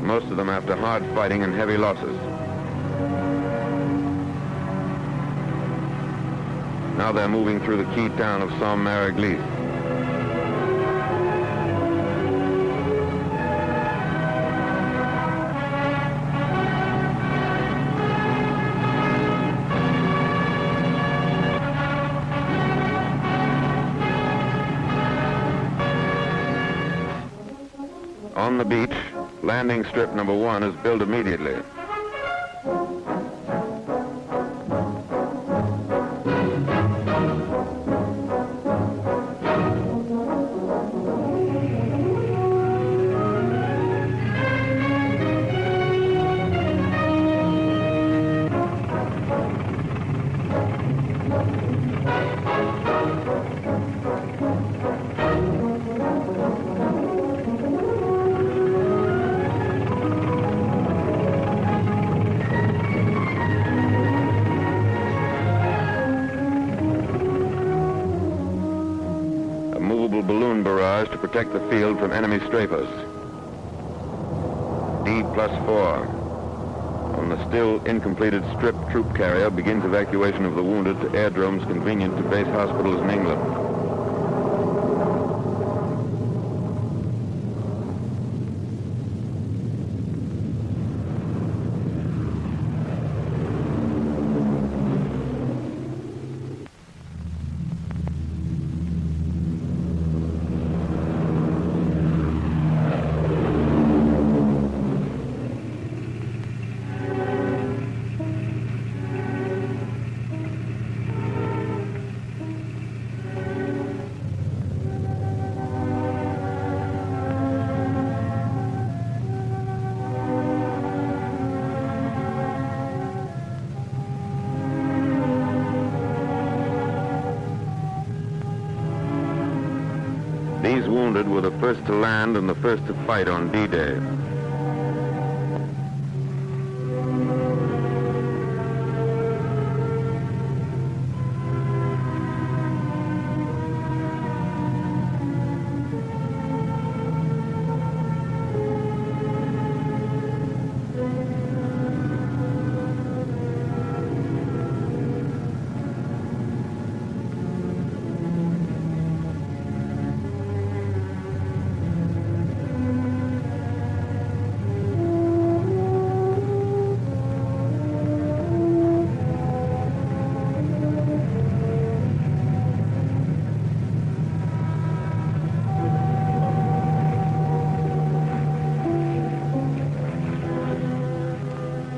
most of them after hard fighting and heavy losses. Now they're moving through the key town of Saint-Mère-Église. On the beach, landing strip number 1 is built immediately. Balloon barrage to protect the field from enemy strafers. D+4. On the still incompleted strip troop carrier begins evacuation of the wounded to airdromes convenient to base hospitals in England. These wounded were the first to land and the first to fight on D-Day.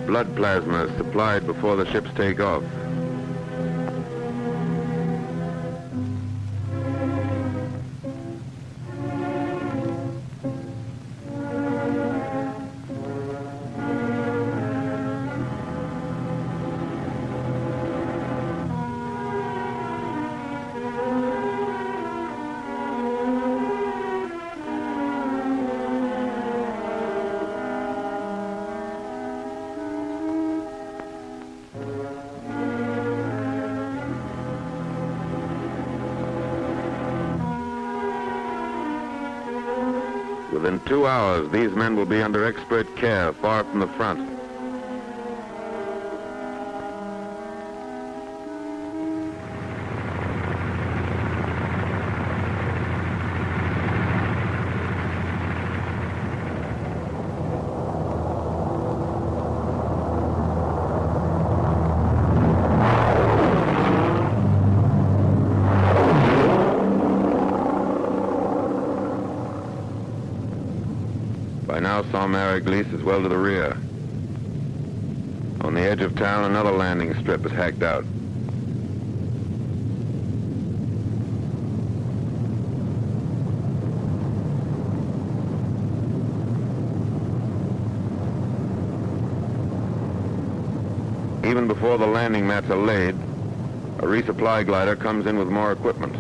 Blood plasma is supplied before the ships take off. Within 2 hours, these men will be under expert care far from the front. By now, Saint-Mary-Glisse is well to the rear. On the edge of town, another landing strip is hacked out. Even before the landing mats are laid, a resupply glider comes in with more equipment.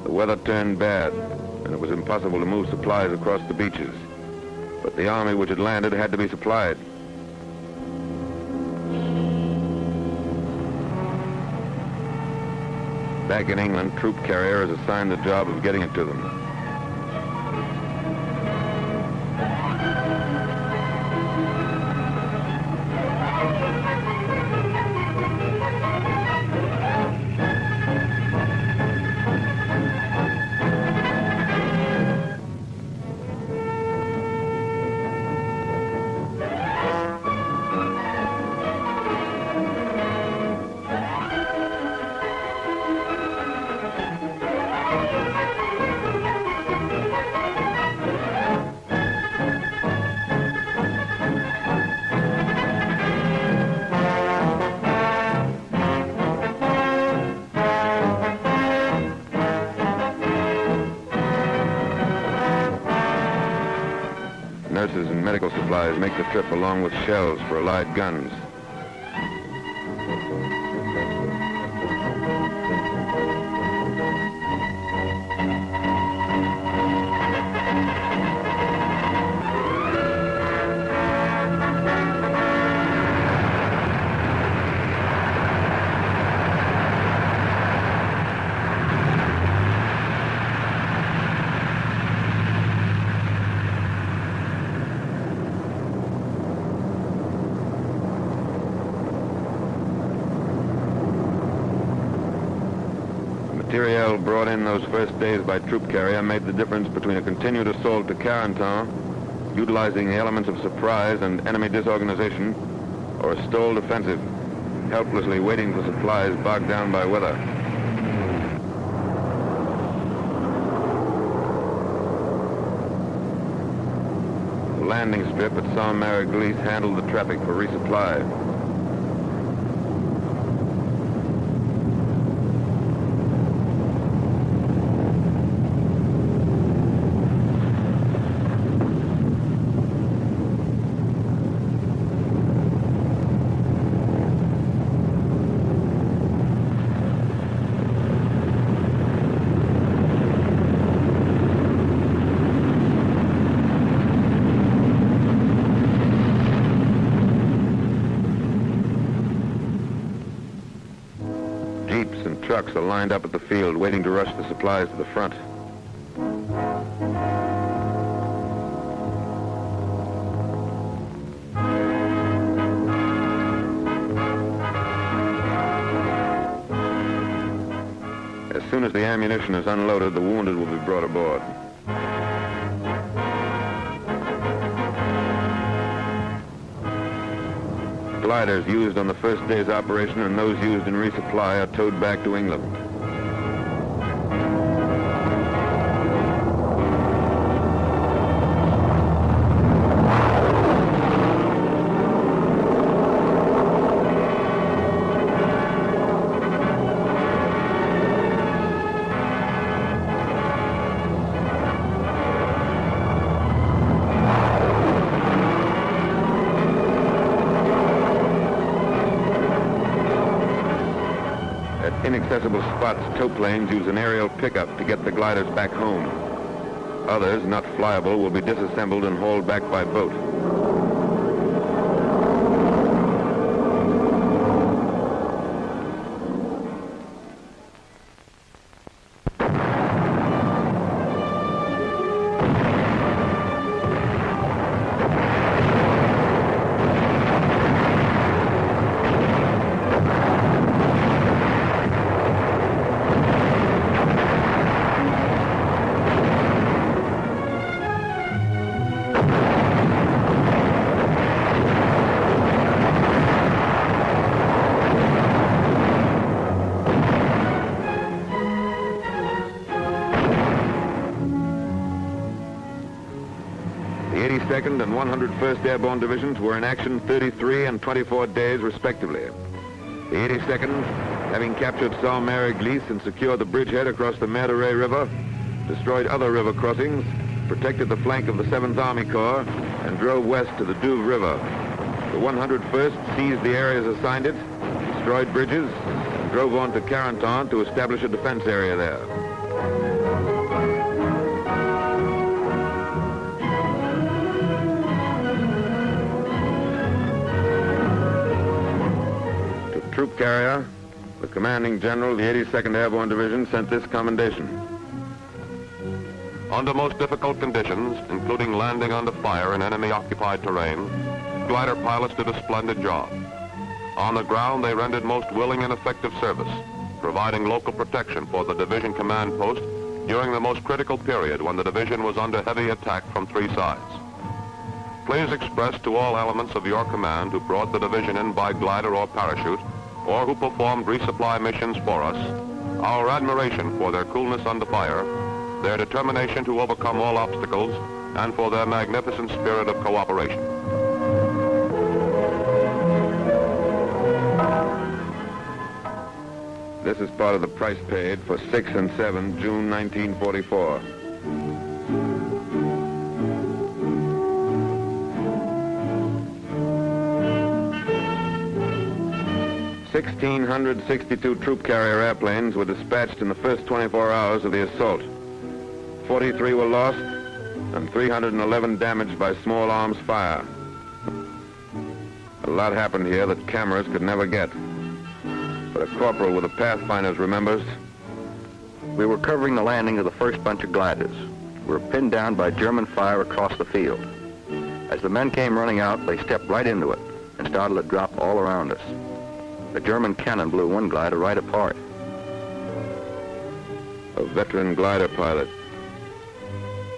The weather turned bad, and it was impossible to move supplies across the beaches. But the army which had landed had to be supplied. Back in England, troop carrier is assigned the job of getting it to them. Nurses and medical supplies make the trip along with shells for Allied guns. Materiel brought in those first days by troop carrier made the difference between a continued assault to Carentan, utilizing the elements of surprise and enemy disorganization, or a stalled offensive, helplessly waiting for supplies bogged down by weather. The landing strip at Saint-Mary-Glisse handled the traffic for resupply. Jeeps and trucks are lined up at the field, waiting to rush the supplies to the front. As soon as the ammunition is unloaded, the wounded will be brought aboard. Gliders used on the first day's operation and those used in resupply are towed back to England. Inaccessible spots, tow planes use an aerial pickup to get the gliders back home. Others, not flyable, will be disassembled and hauled back by boat. 82nd and 101st Airborne Divisions were in action 33 and 24 days, respectively. The 82nd, having captured Sault-Mère-Église and secured the bridgehead across the Merderet River, destroyed other river crossings, protected the flank of the 7th Army Corps, and drove west to the Douve River. The 101st seized the areas assigned it, destroyed bridges, and drove on to Carentan to establish a defense area there. To Troop Carrier, the commanding general of the 82nd Airborne Division sent this commendation. Under most difficult conditions, including landing under fire in enemy-occupied terrain, glider pilots did a splendid job. On the ground, they rendered most willing and effective service, providing local protection for the division command post during the most critical period when the division was under heavy attack from 3 sides. Please express to all elements of your command who brought the division in by glider or parachute, or who performed resupply missions for us, our admiration for their coolness under fire, their determination to overcome all obstacles, and for their magnificent spirit of cooperation. This is part of the price paid for 6 and 7, June 1944. $1,662 troop carrier airplanes were dispatched in the first 24 hours of the assault. 43 were lost and 311 damaged by small arms fire. A lot happened here that cameras could never get. But a corporal with the Pathfinders remembers. We were covering the landing of the first bunch of gliders. We were pinned down by German fire across the field. As the men came running out, they stepped right into it and started to drop all around us. The German cannon blew one glider right apart. A veteran glider pilot.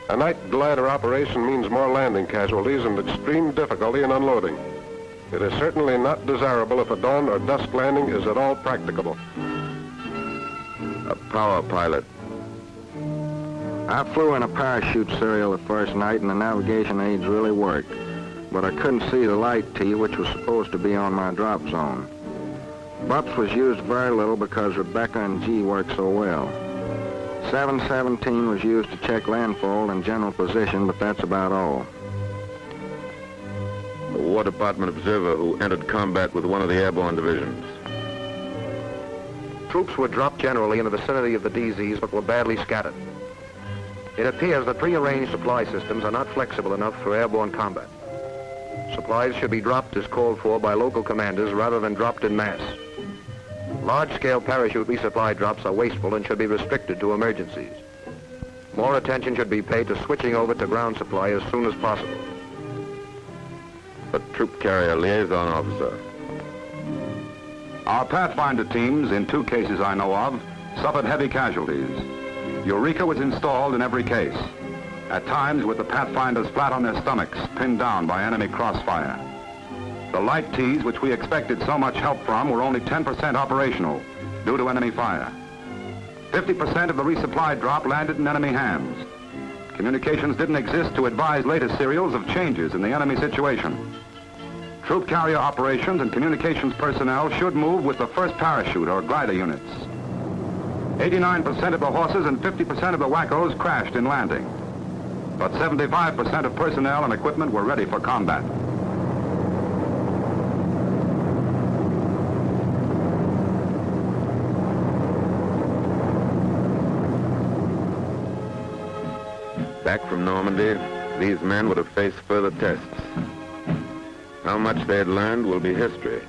A night glider operation means more landing casualties and extreme difficulty in unloading. It is certainly not desirable if a dawn or dusk landing is at all practicable. A power pilot. I flew in a parachute serial the first night and the navigation aids really worked, but I couldn't see the light T, which was supposed to be on my drop zone. BUPS was used very little because Rebecca and G worked so well. 717 was used to check landfall and general position, but that's about all. A War Department observer who entered combat with one of the airborne divisions. Troops were dropped generally in the vicinity of the DZs, but were badly scattered. It appears that prearranged supply systems are not flexible enough for airborne combat. Supplies should be dropped as called for by local commanders rather than dropped en masse. Large-scale parachute resupply drops are wasteful and should be restricted to emergencies. More attention should be paid to switching over to ground supply as soon as possible. A troop carrier liaison officer. Our Pathfinder teams, in 2 cases I know of, suffered heavy casualties. Eureka was installed in every case, at times with the Pathfinders flat on their stomachs, pinned down by enemy crossfire. The light Ts, which we expected so much help from, were only 10% operational due to enemy fire. 50% of the resupply drop landed in enemy hands. Communications didn't exist to advise latest serials of changes in the enemy situation. Troop carrier operations and communications personnel should move with the first parachute or glider units. 89% of the horses and 50% of the wackos crashed in landing, but 75% of personnel and equipment were ready for combat. Back from Normandy, these men would have faced further tests. How much they had learned will be history.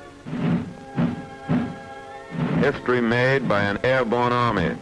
History made by an airborne army.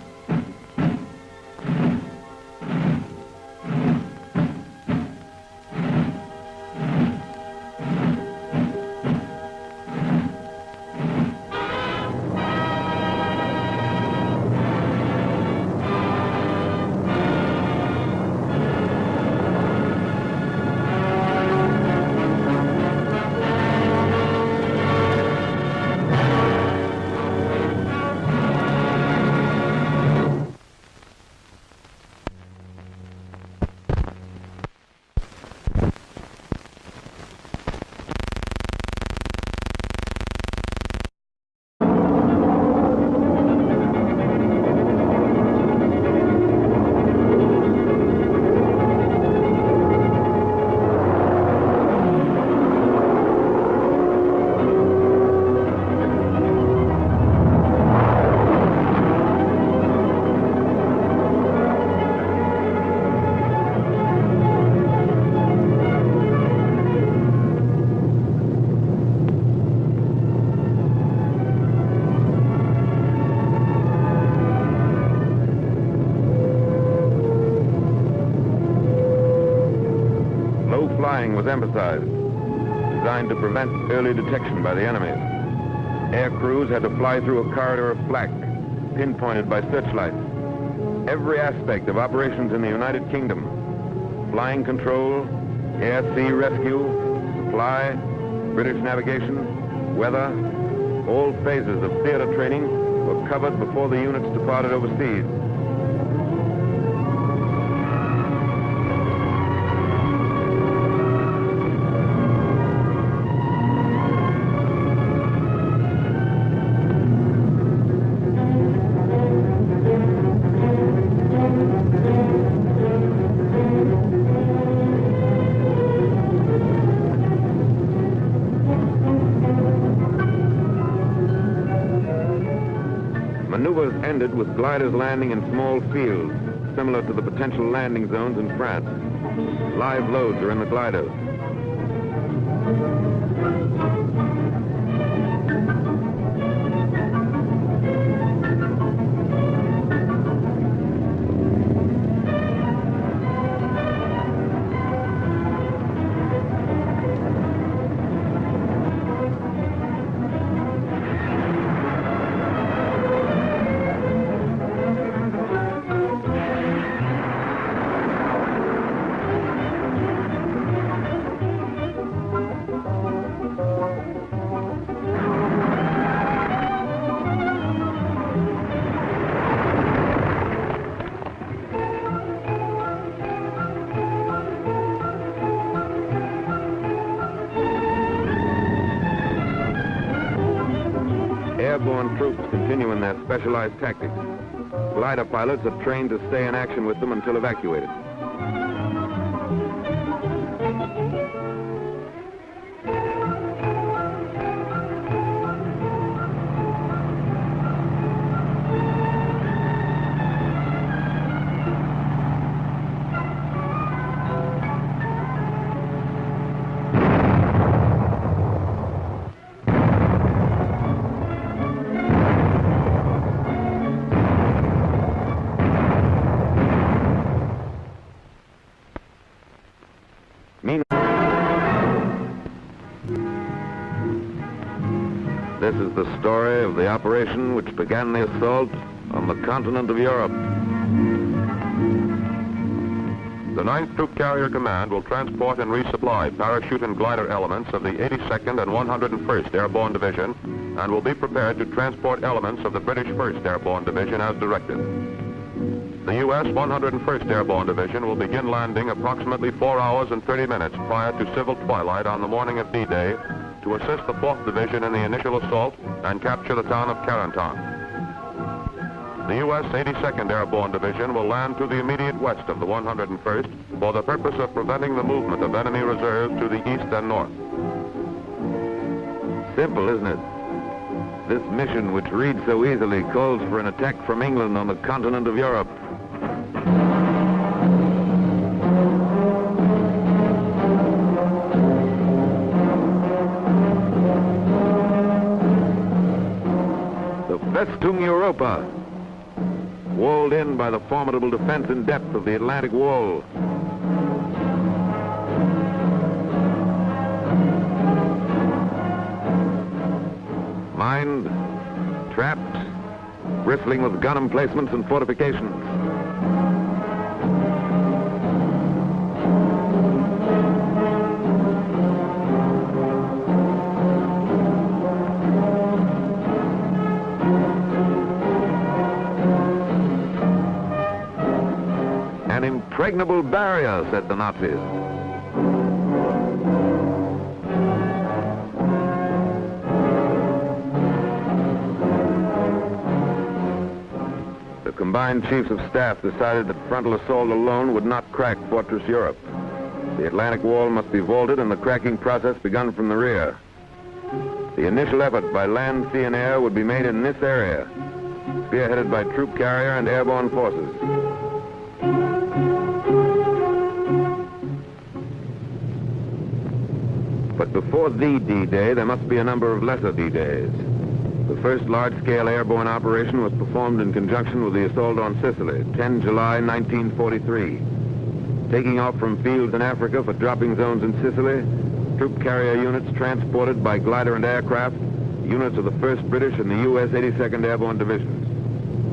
training was emphasized, designed to prevent early detection by the enemy. Air crews had to fly through a corridor of flak, pinpointed by searchlights. Every aspect of operations in the United Kingdom, flying control, air-sea rescue, supply, British navigation, weather, all phases of theater training were covered before the units departed overseas. Maneuvers ended with gliders landing in small fields, similar to the potential landing zones in France. Live loads are in the gliders. Airborne troops continue in their specialized tactics. Glider pilots are trained to stay in action with them until evacuated. This is the story of the operation which began the assault on the continent of Europe. The 9th Troop Carrier Command will transport and resupply parachute and glider elements of the 82nd and 101st Airborne Division and will be prepared to transport elements of the British 1st Airborne Division as directed. The U.S. 101st Airborne Division will begin landing approximately 4 hours and 30 minutes prior to civil twilight on the morning of D-Day to assist the 4th Division in the initial assault and capture the town of Carentan. The U.S. 82nd Airborne Division will land to the immediate west of the 101st for the purpose of preventing the movement of enemy reserves to the east and north. Simple, isn't it? This mission, which reads so easily, calls for an attack from England on the continent of Europe. Festung Europa, walled in by the formidable defense in depth of the Atlantic Wall. Mined, trapped, bristling with gun emplacements and fortifications. An impregnable barrier, said the Nazis. The combined chiefs of staff decided that frontal assault alone would not crack Fortress Europe. The Atlantic Wall must be vaulted and the cracking process begun from the rear. The initial effort by land, sea, and air would be made in this area, spearheaded by troop carrier and airborne forces. But before the D-Day, there must be a number of lesser D-Days. The first large-scale airborne operation was performed in conjunction with the assault on Sicily, 10 July 1943. Taking off from fields in Africa for dropping zones in Sicily, troop carrier units transported by glider and aircraft, units of the 1st British and the U.S. 82nd Airborne Divisions.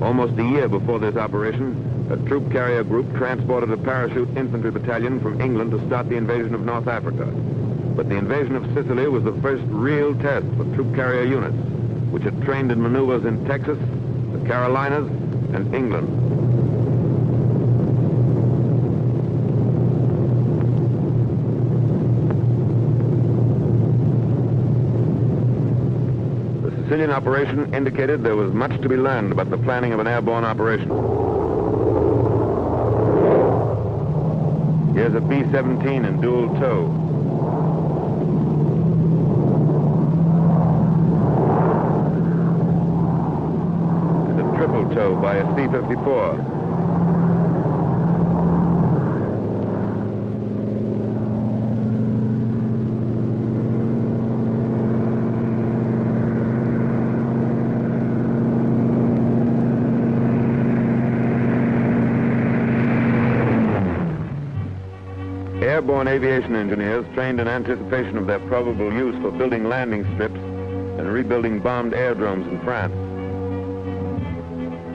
Almost a year before this operation, a troop carrier group transported a parachute infantry battalion from England to start the invasion of North Africa. But the invasion of Sicily was the first real test for troop carrier units, which had trained in maneuvers in Texas, the Carolinas, and England. The Sicilian operation indicated there was much to be learned about the planning of an airborne operation. Here's a B-17 in dual tow. And a triple tow by a C-54. Airborne aviation engineers trained in anticipation of their probable use for building landing strips and rebuilding bombed aerodromes in France.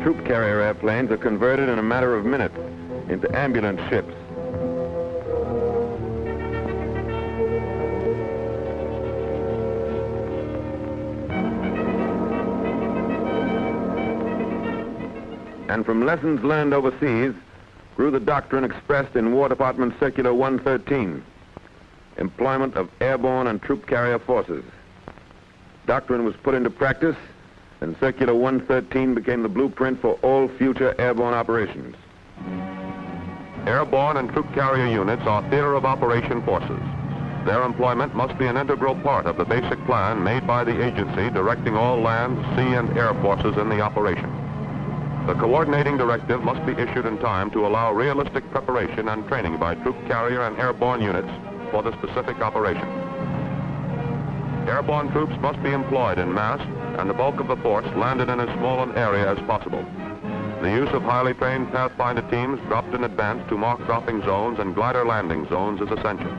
Troop carrier airplanes are converted in a matter of minutes into ambulance ships. And from lessons learned overseas, grew the doctrine expressed in War Department Circular 113, employment of airborne and troop carrier forces. Doctrine was put into practice, and Circular 113 became the blueprint for all future airborne operations. Airborne and troop carrier units are theater of operation forces. Their employment must be an integral part of the basic plan made by the agency directing all land, sea, and air forces in the operation. The coordinating directive must be issued in time to allow realistic preparation and training by troop carrier and airborne units for the specific operation. Airborne troops must be employed in mass, and the bulk of the force landed in as small an area as possible. The use of highly trained pathfinder teams dropped in advance to mark dropping zones and glider landing zones is essential.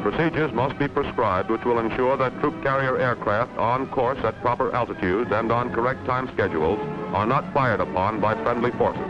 Procedures must be prescribed which will ensure that troop carrier aircraft on course at proper altitudes and on correct time schedules are not fired upon by friendly forces.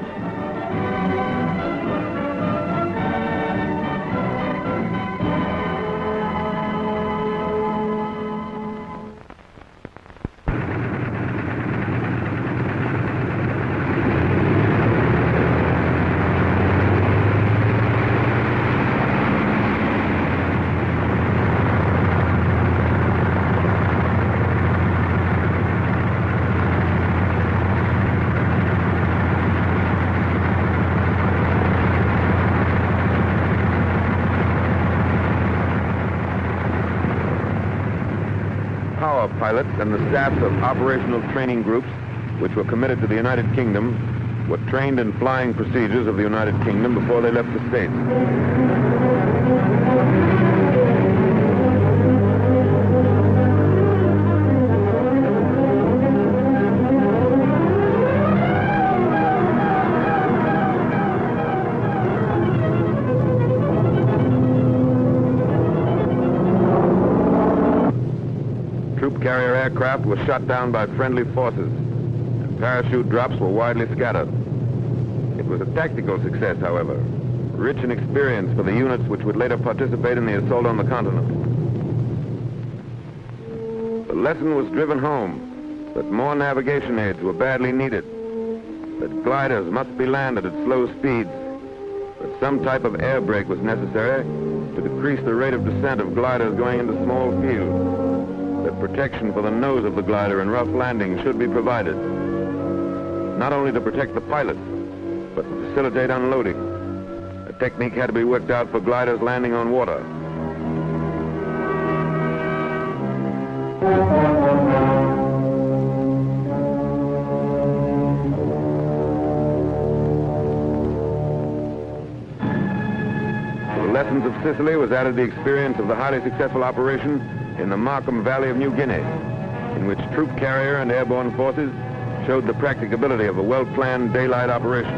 Pilots and the staffs of operational training groups, which were committed to the United Kingdom, were trained in flying procedures of the United Kingdom before they left the States. Carrier aircraft were shot down by friendly forces, and parachute drops were widely scattered. It was a tactical success, however, rich in experience for the units which would later participate in the assault on the continent. The lesson was driven home that more navigation aids were badly needed, that gliders must be landed at slow speeds, that some type of air brake was necessary to decrease the rate of descent of gliders going into small fields, that protection for the nose of the glider in rough landings should be provided, not only to protect the pilots, but to facilitate unloading. A technique had to be worked out for gliders landing on water. To the lessons of Sicily was added the experience of the highly successful operation in the Markham Valley of New Guinea, in which troop carrier and airborne forces showed the practicability of a well-planned daylight operation.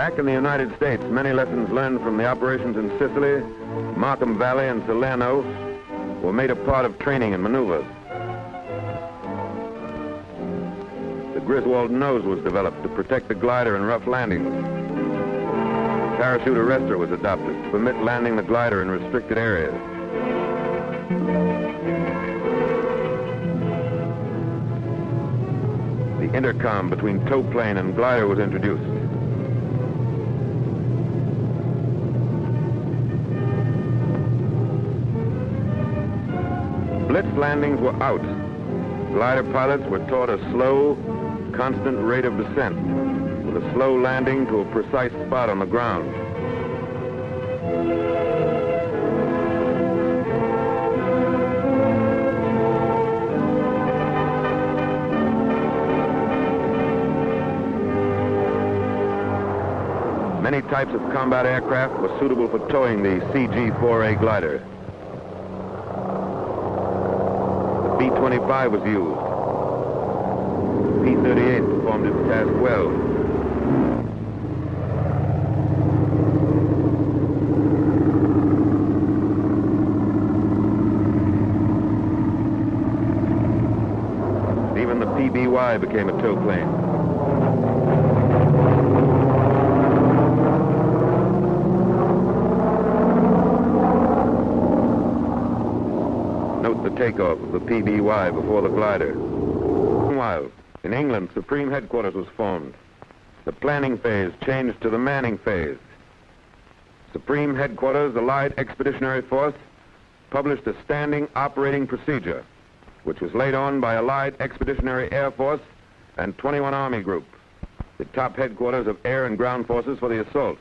Back in the United States, many lessons learned from the operations in Sicily, Markham Valley, and Salerno were made a part of training and maneuvers. The Griswold nose was developed to protect the glider in rough landings. Parachute arrestor was adopted to permit landing the glider in restricted areas. The intercom between tow plane and glider was introduced. Blitz landings were out. Glider pilots were taught a slow, constant rate of descent with a slow landing to a precise spot on the ground. Many types of combat aircraft were suitable for towing the CG-4A glider. The B-25 was used. P-38 performed its task well. Even the PBY became a tow plane. Note the takeoff of the PBY before the glider. Meanwhile, in England, Supreme Headquarters was formed. The planning phase changed to the manning phase. Supreme Headquarters, Allied Expeditionary Force, published a standing operating procedure, which was laid on by Allied Expeditionary Air Force and 21 Army Group, the top headquarters of air and ground forces for the assault.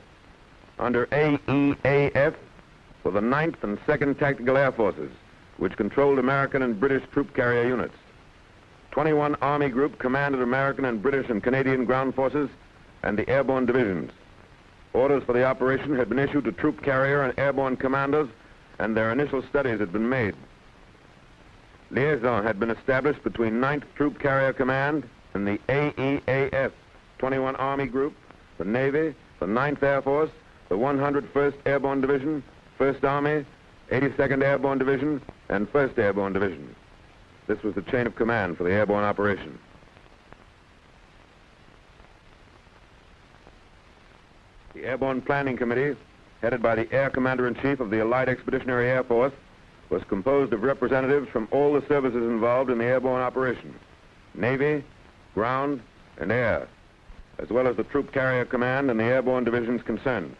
Under AEAF were the 9th and 2nd Tactical Air Forces, which controlled American and British troop carrier units. 21 Army Group commanded American and British and Canadian ground forces and the airborne divisions. Orders for the operation had been issued to troop carrier and airborne commanders, and their initial studies had been made. Liaison had been established between 9th Troop Carrier Command and the AEAF, 21 Army Group, the Navy, the 9th Air Force, the 101st Airborne Division, 1st Army, 82nd Airborne Division, and 1st Airborne Division. This was the chain of command for the airborne operation. The Airborne Planning Committee, headed by the Air Commander-in-Chief of the Allied Expeditionary Air Force, was composed of representatives from all the services involved in the airborne operation: Navy, ground, and air, as well as the Troop Carrier Command and the airborne divisions concerned.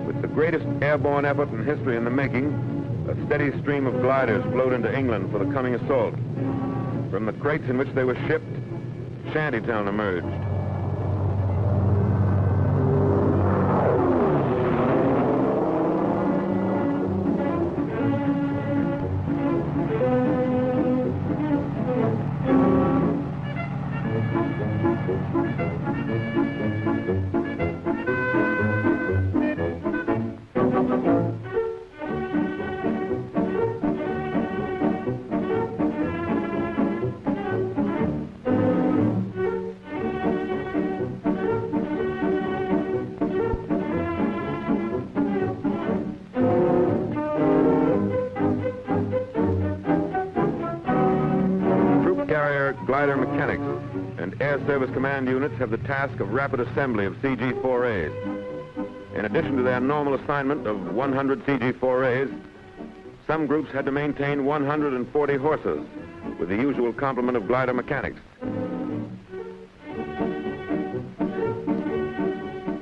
With the greatest airborne effort in history in the making, a steady stream of gliders flowed into England for the coming assault. From the crates in which they were shipped, Shantytown emerged. Glider mechanics and Air Service Command units have the task of rapid assembly of CG-4As. In addition to their normal assignment of 100 CG-4As, some groups had to maintain 140 horses with the usual complement of glider mechanics.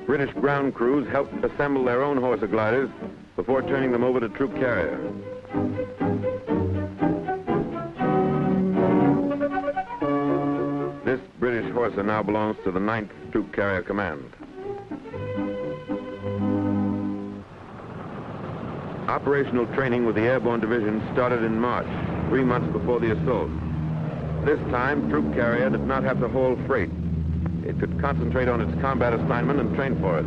British ground crews helped assemble their own horse gliders before turning them over to troop carrier. This British horse now belongs to the 9th Troop Carrier Command. Operational training with the airborne division started in March, 3 months before the assault. This time, Troop Carrier did not have to haul freight. It could concentrate on its combat assignment and train for it.